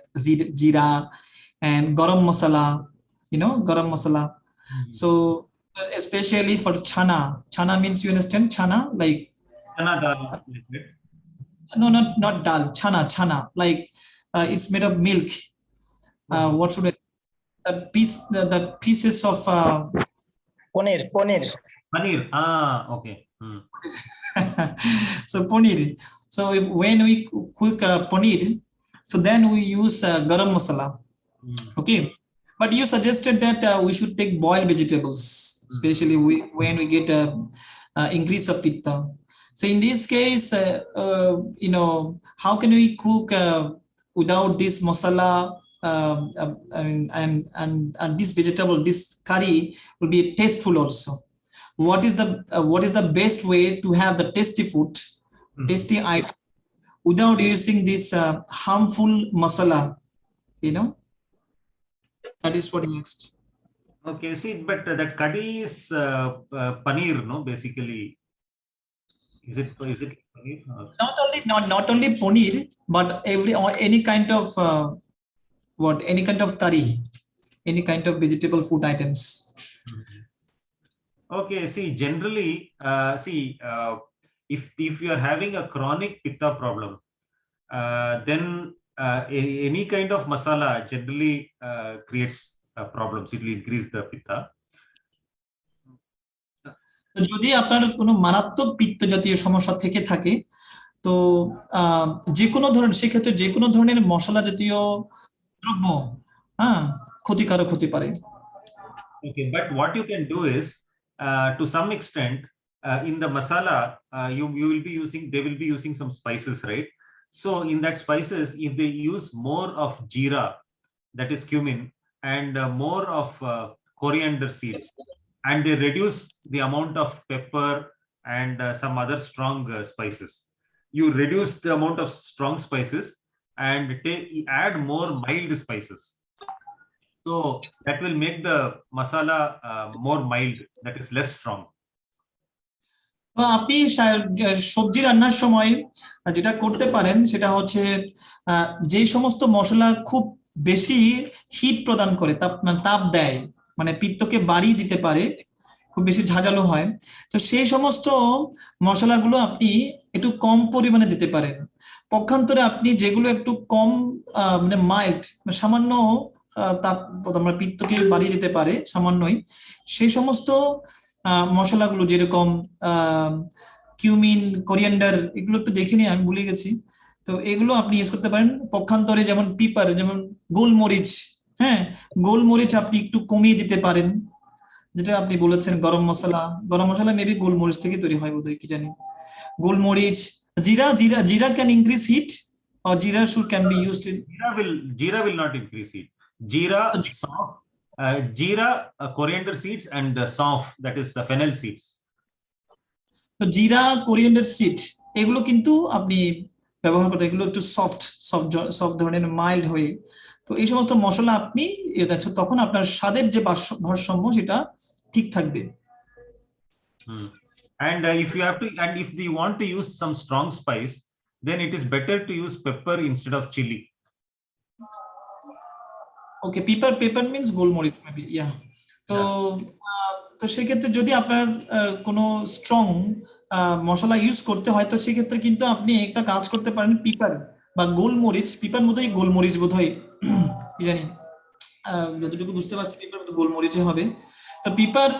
jeera and garam masala, garam masala. So especially for chana means, you understand chana, like Chana dal. no, not dal, chana, like it's made of milk. What should I, the pieces of Paneer. Paneer. Okay. so paneer. So when we cook paneer, so then we use garam masala. Okay, but you suggested that we should take boiled vegetables, especially when we get increase of pitta. So in this case, how can we cook without this masala, and this vegetable, this curry will be tasteful also? What is the best way to have the tasty food, tasty item, without using this harmful masala? That is what he asked. Okay, see, but that curry is paneer, no? Basically, is it paneer? Not only paneer, but any kind of any kind of curry, any kind of vegetable food items. Okay, see, generally, if you are having a chronic pitta problem, then any kind of masala generally creates problems. It will increase the pitta. যদি আপনার কোনো মারাত্মক পিত্ত জাতীয় সমস্যা থেকে থাকে, তো যে কোনো ধরনের, সেক্ষেত্রে যে কোনো ধরনের মশলা জাতীয় দ্রব্য ক্ষতিকারক হতে পারে। Okay, but what you can do is, to some extent, in the masala, you will be using, they will be using some spices, right? So in that spices, if they use more of jeera, that is cumin, and more of coriander seeds, and they reduce the amount of pepper and some other strong spices, you reduce the amount of strong spices and add more mild spices. So that will make the masala more mild, that is less strong. তো আপনি সবজি রান্নার সময় যেটা করতে পারেন সেটা হচ্ছে যে সমস্ত মশলা খুব বেশি হিট প্রদান করে, তাপ দেয়, মানে পিত্তকে বাড়িয়ে দিতে পারে, খুব বেশি ঝাঁঝালো হয়, তো সেই সমস্ত মশলাগুলো আপনি একটু কম পরিমাণে দিতে পারেন। পক্ষান্তরে আপনি যেগুলো একটু কম মানে মাইল্ড, সামান্য তাপ আমরা পিত্তকে বাড়িয়ে দিতে পারে সামান্যই, সেই সমস্ত মশলাগুলো যেরকম কিউমিন, কোরিয়ান্ডার, এগুলো একটু দেখে নিই, আমি ভুলে গেছি, তো এগুলো আপনি ইউজ করতে পারেন। পক্ষান্তরে যেমন পিপার, যেমন গোলমরিচ, হ্যাঁ, গোলমরিচ আপনি একটু কমিয়ে দিতে পারেন। যেটা আপনি বলেছেন গরম মশলা, গরম মশলা মেবি গোলমরিচ থেকে তৈরি হয় বোধহয়, কি জানি। Golmorich, jeera can increase heat, or jeera should can be used in Jeera will not increase heat. Jeera, soft, jeera, coriander seeds, and saunf, that is fennel seeds. তো জিরা, কোরিয়ান্ডার সিড, এগুলো কিন্তু আপনি ব্যবহার করতে, এগুলো একটু সফট সফট সফট ধরনের, মাইল্ড হয়ে, তো এই সমস্ত মশলা আপনি তখন আপনার স্বাদের যে ভারসাম্য সেটা ঠিক থাকবে। And if you have to, and if you want to use some strong spice, then it is better to use pepper instead of chili. Okay, paper means গোলমরিচ মেবি, ইয়া। তো তো সেক্ষেত্রে যদি আপনার কোনো স্ট্রং মশলা ইউজ করতে হয়, তো সেক্ষেত্রে কিন্তু আপনি একটা কাজ করতে পারেন, পিপার বা গোলমরিচ, পিপার মতোই গোলমরিচ বোধহয়, কি জানি, যতটুকু বুঝতে পারছি পিপার মতো গোলমরিচে হবে। তো pepper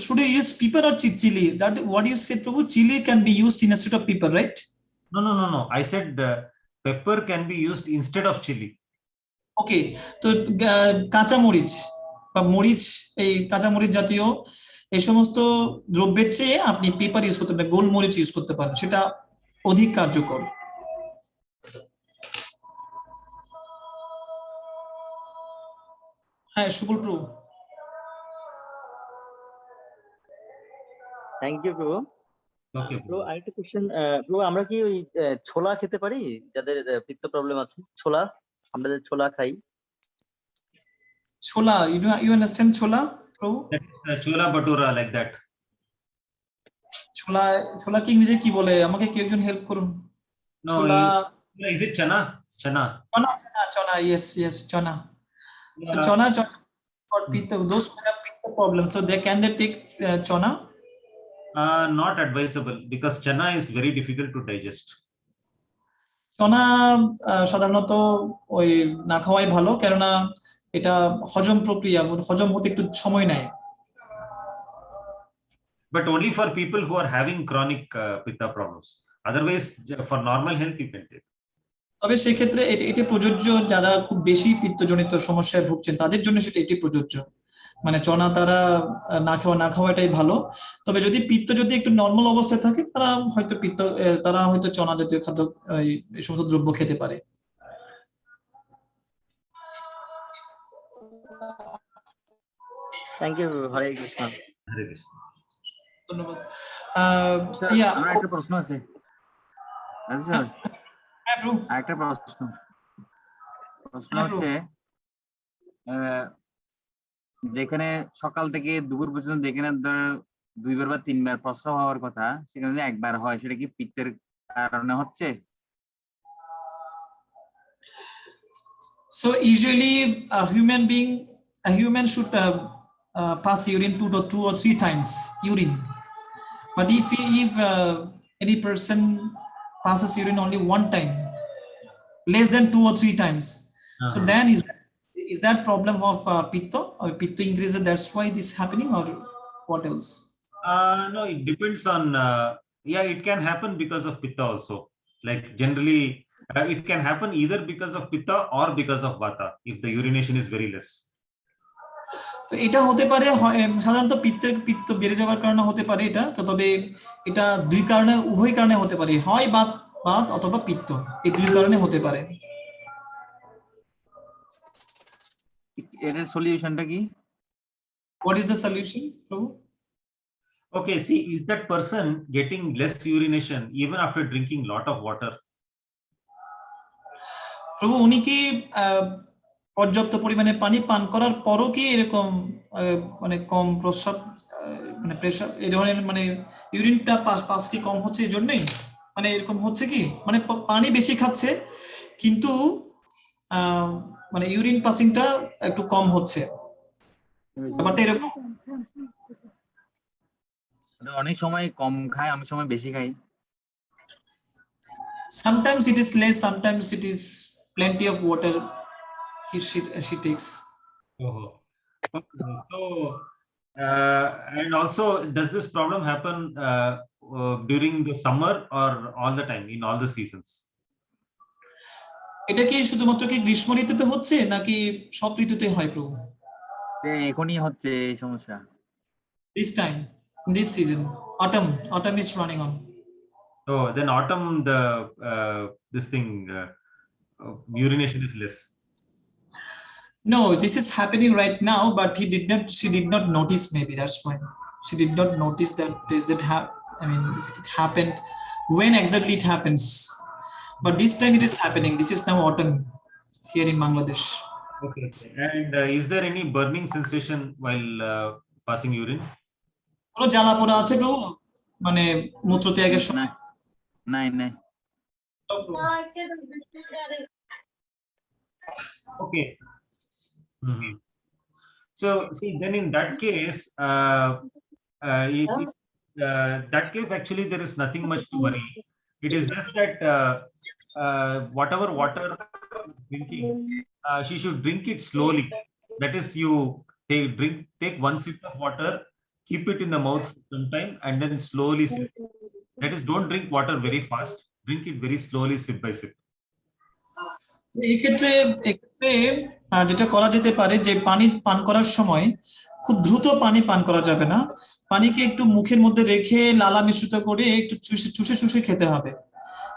should you use pepper or chili? That what you said, Prabhu, chili can be used instead of pepper, right? No. I said pepper can be used instead of chili. ওকে, তো কাঁচা মরিচ বা মরিচ, এই কাঁচা মরিচ জাতীয় এই সমস্ত দ্রব্যের চেয়ে আপনি পেপার ইউজ করতে পারেন, গোলমরিচ ইউজ করতে পারেন, সেটা অধিক কার্যকর। হ্যাঁ, সুবল প্রভু। থ্যাংক ইউ প্রভু। Okay. প্রভু আরেকটা কোশ্চেন, প্রভু আমরা কি ওই ছোলা খেতে পারি যাদের পিত্ত প্রবলেম আছে? ছোলা, আমরা যে ছোলা খাই। ছোলা, you understand ছোলা, প্রভু? Chola bhatura, like that. ছোলা কি ইংরেজি কি বলে, আমাকে কেউ একজন হেল্প করুন। No, ছোলা, is it chana? Chana. chana, yes, chana. So Yeah. chana for pitta, those who have pitta problems, so can they take chana? Not advisable because chana is very difficult to digest. চনা সাধারণত ওই না খাওয়াই ভালো, কেননা এটা হজম প্রক্রিয়া, হজম হতে একটু সময় নেয়। But only for people who are having chronic pitta problems. Otherwise, for normal health, you can take. তবে সেক্ষেত্রে এটি প্রযোজ্য যারা খুব বেশি পিত্তজনিত সমস্যায় ভুগছেন, তাদের জন্য সেটা এটি প্রযোজ্য, মানে চনা তারা না খাওয়াটাই ভালো। তবে যদি পিত্ত যদি একটু নর্মাল অবস্থায় থাকে, তারা হয়তো চনা জাতীয় খাদ্য, এই সমস্ত দ্রব্য খেতে পারে। Thank you, Hare Krishna. Hare Krishna. ধন্যবাদ। আমার একটা প্রশ্ন আছে, একটা প্রশ্ন হচ্ছে, যেখানে সকাল থেকে দুপুর পর্যন্ত যেখানে 2বার বা 3বার প্রস্রাব হওয়ার কথা, সেখানে 1বার হয়, সেটা কি পিত্তের কারণে হচ্ছে? So usually a human should pass urine 2 or 3 times urine, but if any person passes urine only 1 time, less than 2 or 3 times, so then is that problem of pitta, or pitta increases, that's why this is happening, or what else? No, it depends on it can happen because of pitta also. Like generally it can happen either because of pitta or because of vata if the urination is very less. তো এটা হতে পারে সাধারণত পিত্ত বেড়ে যাওয়ার কারণে হতে পারে এটা, তবে এটা উভয় কারণে হতে পারে, হয় বাত অথবা পিত্ত, এই 2 কারণে হতে পারে। এর সলিউশনটা কি? What is the solution, Prabhu? Okay, see, is that person getting less urination even after drinking lot of water? প্রভু, উনি কি পর্যাপ্ত পরিমাণে পানি পান করার পরও কি এরকম মানে কম প্রস্রাব মানে প্রেসার এই ধরনের মানে ইউরিনটা পাস কি কম হচ্ছে এই জন্যই, মানে এরকম হচ্ছে কি মানে পানি বেশি খাচ্ছে কিন্তু মানে ইউরিন পাসিংটা একটু কম হচ্ছে, ব্যাপারটা এরকম। অনেক সময় কম খাই, অনেক সময় বেশি খাই। Sometimes it is less, sometimes it is plenty of water she takes. Oh, okay. So, and also, does this problem happen during the summer or all the time in all the seasons? এটা কি শুধুমাত্র কি গ্রীষ্ম ঋতুতে হচ্ছে নাকি সব ঋতুতে হয় প্রভু? এখনই হচ্ছে এই সমস্যা। This time, in this season, autumn is running on. So then autumn, the this thing urination is less. No, this is happening right now, but she did not notice, maybe that's why. She did not notice that I mean, it happened, when exactly it happens. But this time it is happening. This is now autumn here in Bangladesh. Okay. And is there any burning sensation while passing urine? কোনো জ্বালা পোড়া আছে প্রভু মানে মূত্র ত্যাগের সময়? নাই নাই। Okay. Mm-hmm. So see, then in that case, that case actually there is nothing much to worry. It is just that whatever water drinking, she should drink it slowly. That is, you take one sip of water, keep it in the mouth for some time, and then slowly sip. That is, don't drink water very fast. Drink it very slowly, sip by sip. এই ক্ষেত্রে যেটা করা যেতে পারে যে পানি পান করার সময় খুব দ্রুত পানি পান করা যাবে না, পানিকে একটু মুখের মধ্যে রেখে লালা মিশ্রিত করে একটু চুষে চুষে খেতে হবে,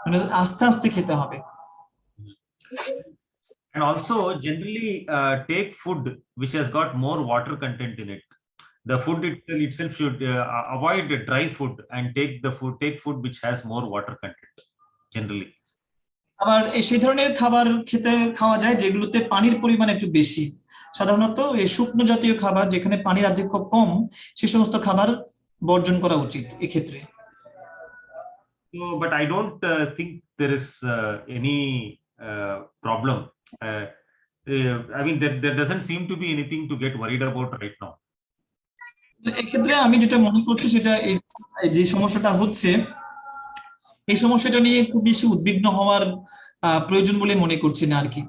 মানে আস্তে আস্তে খেতে হবে। And also generally take food which has got more water content in it. The food itself should avoid dry food and take food which has more water content generally. আবার সেই ধরনের খাবার খাওয়া যায় যেগুলোতে পানির পরিমাণ একটু বেশি, সাধারণত এই শুকনো জাতীয় খাবার যেখানে পানির আধিক্য কম সেই সমস্ত খাবার বর্জন করা উচিত এক্ষেত্রে। So, but I don't think there is any problem. I mean, there doesn't seem to be anything to get worried about right now. এক্ষেত্রে আমি যেটা মনে করছি সেটা যে সমস্যাটা হচ্ছে এই সমস্যাটা নিয়ে খুব বেশি উদ্বিগ্ন হওয়ার প্রয়োজন বলে মনে করছি না আর কি।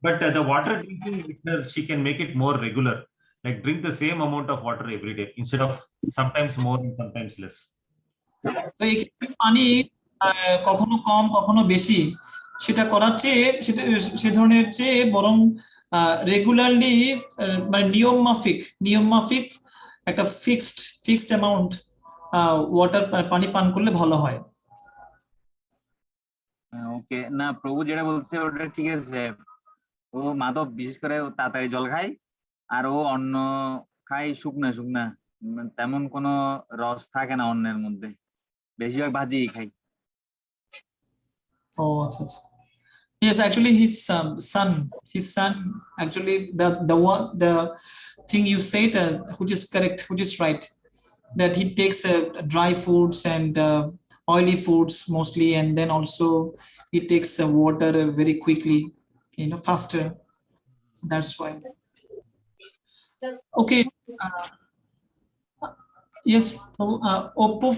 But the water drinking, she can make it more regular. Like drink the same amount of water every day instead of sometimes more and sometimes less. তো এই পানি কখনো কম কখনো বেশি সেটা করার চেয়ে সে ধরনের চেয়ে বরং রেগুলারলি মানে নিয়ম মাফিক একটা ফিক্সড অ্যামাউন্ট ওয়াটার পানি পান করলে ভালো হয়। ওকে, না প্রভু যেটা বলছে ওটা ঠিক আছে। ও মাধব বিশেষ করে তাড়াতাড়ি জল খায় আর ও অন্ন খায় শুকনা, তেমন কোনো রস থাকে না অন্নের মধ্যে, বেশিরভাগ ভাজি খাই। Oh, আচ্ছা। Yes, actually his son actually the thing you said which is correct, which is right, that he takes dry foods and oily foods mostly, and then also he takes water very quickly, faster, so that's why. Okay. Yes, Oppo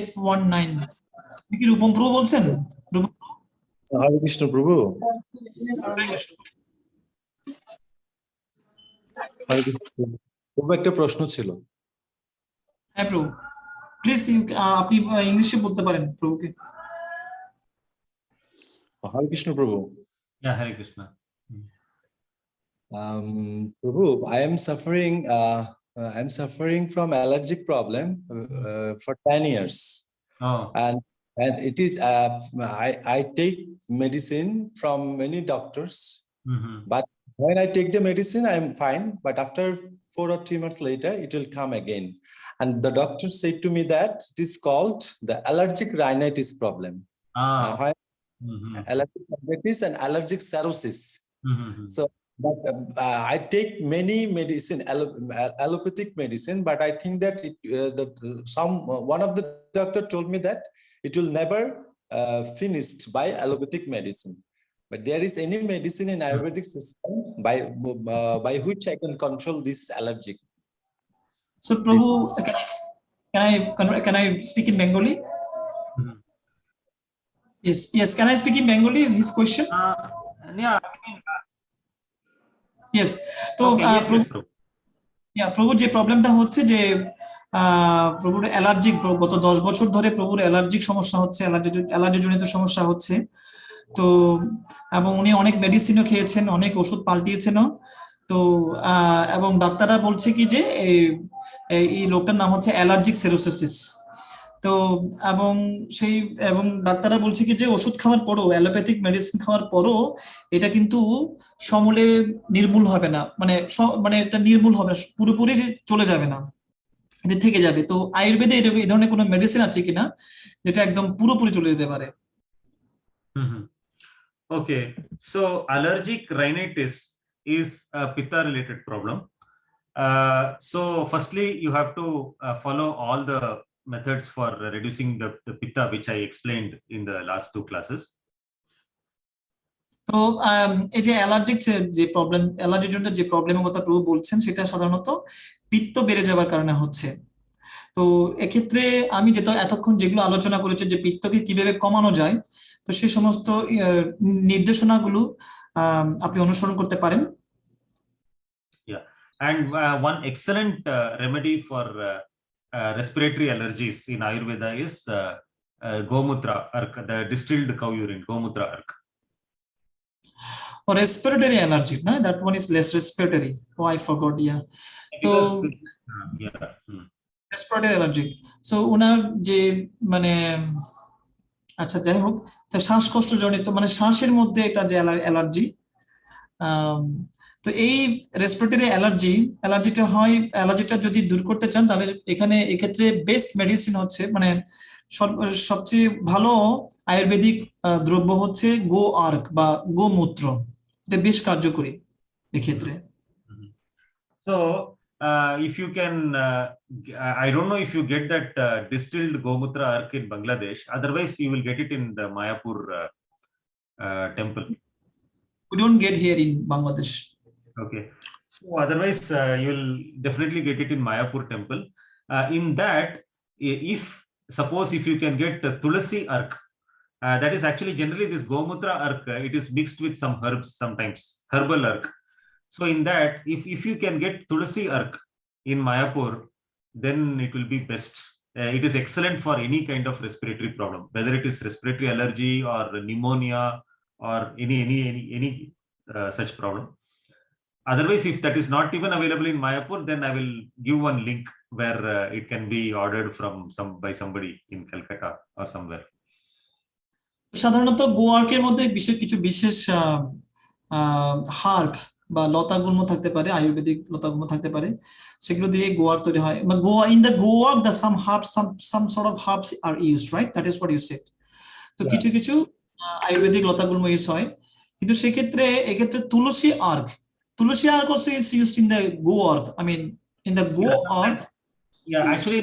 F19 কি রূপম প্রভু বলছেন? হরে কৃষ্ণ প্রভু। প্রভু একটা প্রশ্ন ছিল। হ্যাঁ প্রভু, প্লিজ আপনি ইংলিশে বলতে পারেন প্রভুকে। হরে কৃষ্ণ প্রভু। Yeah, Hare Krishna. Prabhu, I am suffering from allergic problem for 10 years. Oh. And it is I take medicine from many doctors, but when I take the medicine I am fine, but after 4 or 3 months later it will come again, and the doctor said to me that it is called the allergic rhinitis problem. Allergic rhinitis and allergic cirrhosis. So but I take many medicine, allopathic medicine, but I think that one of the doctor told me that it will never finished by allopathic medicine. But there is any medicine in Ayurvedic system by which I can control this allergic. So Prabhu, can I speak in Bengali? Yes, can I speak in Bengali? His question? Yeah, I mean, Yes. তো okay, yes, yes, Prabhu. প্রভুর যে প্রবলেমটা হচ্ছে যে প্রভুর allergic, গত 10 বছর ধরে প্রভুর অ্যালার্জিক সমস্যা হচ্ছে, অ্যালার্জি জনিত সমস্যা হচ্ছে। তো এবং উনি অনেক মেডিসিনও খেয়েছেন, অনেক ওষুধ পাল্টিয়েছেনও। তো এবং ডাক্তাররা বলছে কি যে এই লোকটার নাম হচ্ছে অ্যালার্জিক সেরোসিস। তো এবং ডাক্তাররা বলছে কি যে ওষুধ খাওয়ার পরও, অ্যালোপ্যাথিক মেডিসিন খাওয়ার পরও এটা কিন্তু সমূলে নির্মূল হবে না, মানে এটা নির্মূল হবে না, পুরোপুরি চলে যাবে না, এটা থেকে যাবে। তো আয়ুর্বেদে এই ধরনের কোনো মেডিসিন আছে কিনা যেটা একদম পুরোপুরি চলে যেতে পারে? Okay, so allergic rhinitis is a pitta related problem. So firstly, you have to follow all the methods for reducing the pitta, which I explained in the last 2 classes. তো এই যে অ্যালার্জিক যে প্রবলেম, অ্যালার্জির জন্য যে প্রবলেমের কথা প্রভু বলছেন, সেটা সাধারণত পিত্ত বেড়ে যাওয়ার কারণে হচ্ছে। তো এক্ষেত্রে আমি এতক্ষণ যেগুলো আলোচনা করেছি যে পিত্তকে কিভাবে কমানো যায়, তো সেই সমস্ত নির্দেশনাগুলো আপনি অনুসরণ করতে পারেন। Yeah, and one excellent remedy for respiratory allergies in Ayurveda is Gomutra Ark, the distilled cow urine, Gomutra Ark. Or respiratory allergy, no? That one is less respiratory. Oh, I forgot. Yeah. So respiratory allergy. So ওনার যে মানে আচ্ছা যাই হোক, শ্বাসকষ্ট জনিত মানে শ্বাসের মধ্যে এটা যে অ্যালার্জি, তো এই রেসপিরেটরি অ্যালার্জিটা যদি দূর করতে চান, তাহলে এক্ষেত্রে বেস্ট মেডিসিন হচ্ছে, মানে সবচেয়ে ভালো আয়ুর্বেদিক দ্রব্য হচ্ছে গো আর্ক বা গোমূত্র। এটা বেশ কার্যকরী এক্ষেত্রে। So if you can, I don't know if you get that distilled Gomutra Ark in Bangladesh. Otherwise, you will get it in the Mayapur temple. We don't get here in Bangladesh. Okay. So otherwise, you will definitely get it in Mayapur temple. In that, suppose if you can get Tulasi Ark, that is actually generally this Gomutra Ark, it is mixed with some herbs sometimes, herbal Ark. So in that, if you can get Tulasi Ark in Mayapur, then it will be best. It is excellent for any kind of respiratory problem, whether it is respiratory allergy or pneumonia or any such problem. Otherwise, if that is not even available in Mayapur, then I will give one link where it can be ordered by somebody in Calcutta or somewhere. সাধারণত গো আর্কের মধ্যে কিছু বিশেষ herb বা লতাগুল্ম থাকতে পারে, আয়ুর্বেদিক লতাগুল্ম থাকতে পারে, সেগুলো দিয়ে গো আর্ক তৈরি হয়। In the gau ark the some sort of herbs are used, right? That is what you said. তো কিছু আয়ুর্বেদিক লতাগুল্ম ইউজ হয়, কিন্তু এক্ষেত্রে তুলসী arc also is used in the go ark. I mean, in the go ark. Yeah, actually,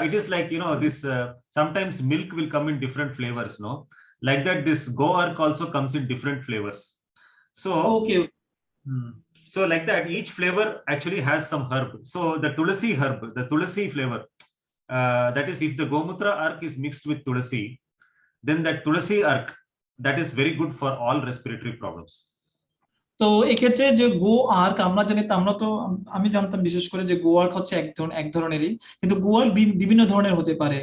it is like, this sometimes milk will come in different flavors, no? Like that, this go ark also comes in different flavors. So okay. So like that, each flavor actually has some herb. So the tulasi herb, the tulasi flavor, that is, if the Gomutra Ark is mixed with tulasi, then that tulasi ark, that is very good for all respiratory problems. তো এক্ষেত্রে যে গো arc আমি জানতাম বিশেষ করে যে গো arc হচ্ছে এক ধরনেরই, কিন্তু গো আর্ক বিভিন্ন ধরনের হতে পারে।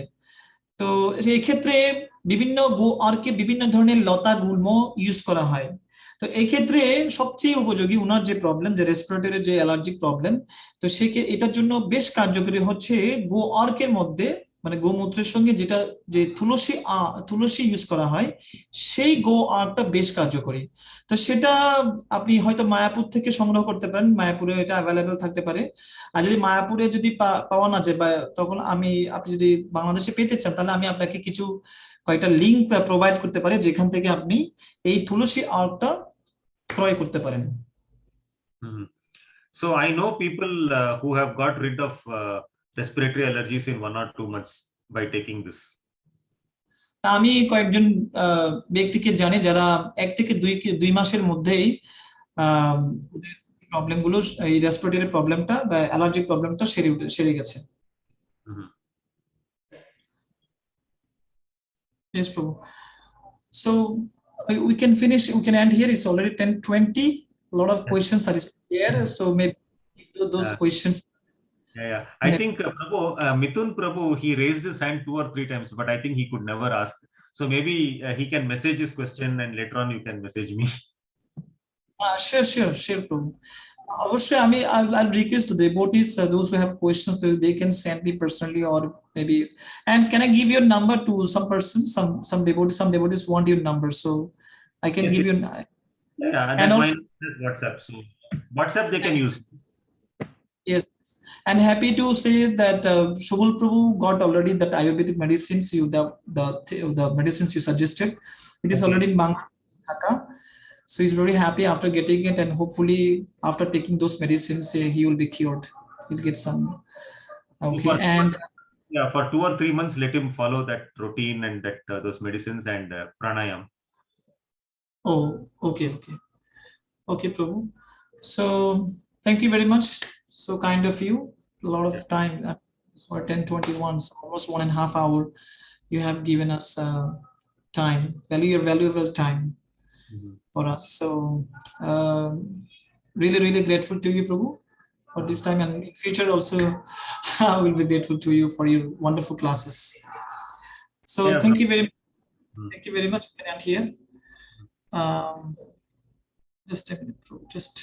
তো এই ক্ষেত্রে বিভিন্ন গো আর্কে বিভিন্ন ধরনের লতা গুল্ম ইউজ করা হয়। তো এই ক্ষেত্রে সবচেয়ে উপযোগী উনার যে প্রবলেম, যে রেসপিরেটরি যে অ্যালার্জিক প্রবলেম, তো এটার জন্য বেশ কার্যকরী হচ্ছে গো আর্কের মধ্যে, মানে গোমূত্রের সঙ্গে যে তুলসী ইউজ করা হয়, সেই গো আর্কটা বেশ কার্যকরী। তো সেটা আপনি হয়তো মায়াপুর থেকে সংগ্রহ করতে পারেন, মায়াপুরে এটা অ্যাভেলেবেল থাকতে পারে। আর যদি মায়াপুরে যদি পাওয়া না যায়, বা তখন আপনি যদি বাংলাদেশে পেতে চান, তাহলে আমি আপনাকে কয়েকটা লিঙ্ক প্রোভাইড করতে পারি, যেখান থেকে আপনি এই তুলসী আর্কটা ক্রয় করতে পারেন। Mhm. So I know people who have got rid of respiratory allergies in 1 or 2 months by taking this. তা আমি কয়েকজন ব্যক্তিকে জানি যারা 1 থেকে 2 মাসের মধ্যেই প্রবলেম গুলো, এই রেসপিরেটরি প্রবলেমটা বা অ্যালার্জিক প্রবলেমটা সেরে গেছে। Mhm. Yes, Prabhu. So we can finish, we can end here. It's already 10:20. A lot of questions are here, so maybe those questions. Yeah. I think Prabhu, Mithun Prabhu, he raised his hand 2 or 3 times, but I think he could never ask. So maybe he can message his question, and later on you can message me. Sure, Prabhu. Obviously, I'll request the devotees, those who have questions, they can send me personally, or maybe. And can I give your number to some person? Some devotees want your number, so I can Yes, give you. Yeah, And that also, mine is WhatsApp. So WhatsApp they can use. yes, and happy to say that Shubal Prabhu got already that Ayurvedic medicines, the medicines you suggested. It is Okay. already in Dhaka. So he's very happy after getting it, and hopefully after taking those medicines, he will be cured. He'll get some. Okay, For- and Yeah, for 2 or 3 months, let him follow that routine and that those medicines and pranayam. okay, Prabhu. So thank you very much. So kind of you. A lot of time. It's for 10:21, so almost 1.5 hour. You have given us time, your valuable time for us. So really grateful to you, Prabhu, for this time, and in future also I will be grateful to you for your wonderful classes. So Yeah, thank you very much. We can end here. Just a minute, Prabhu. Just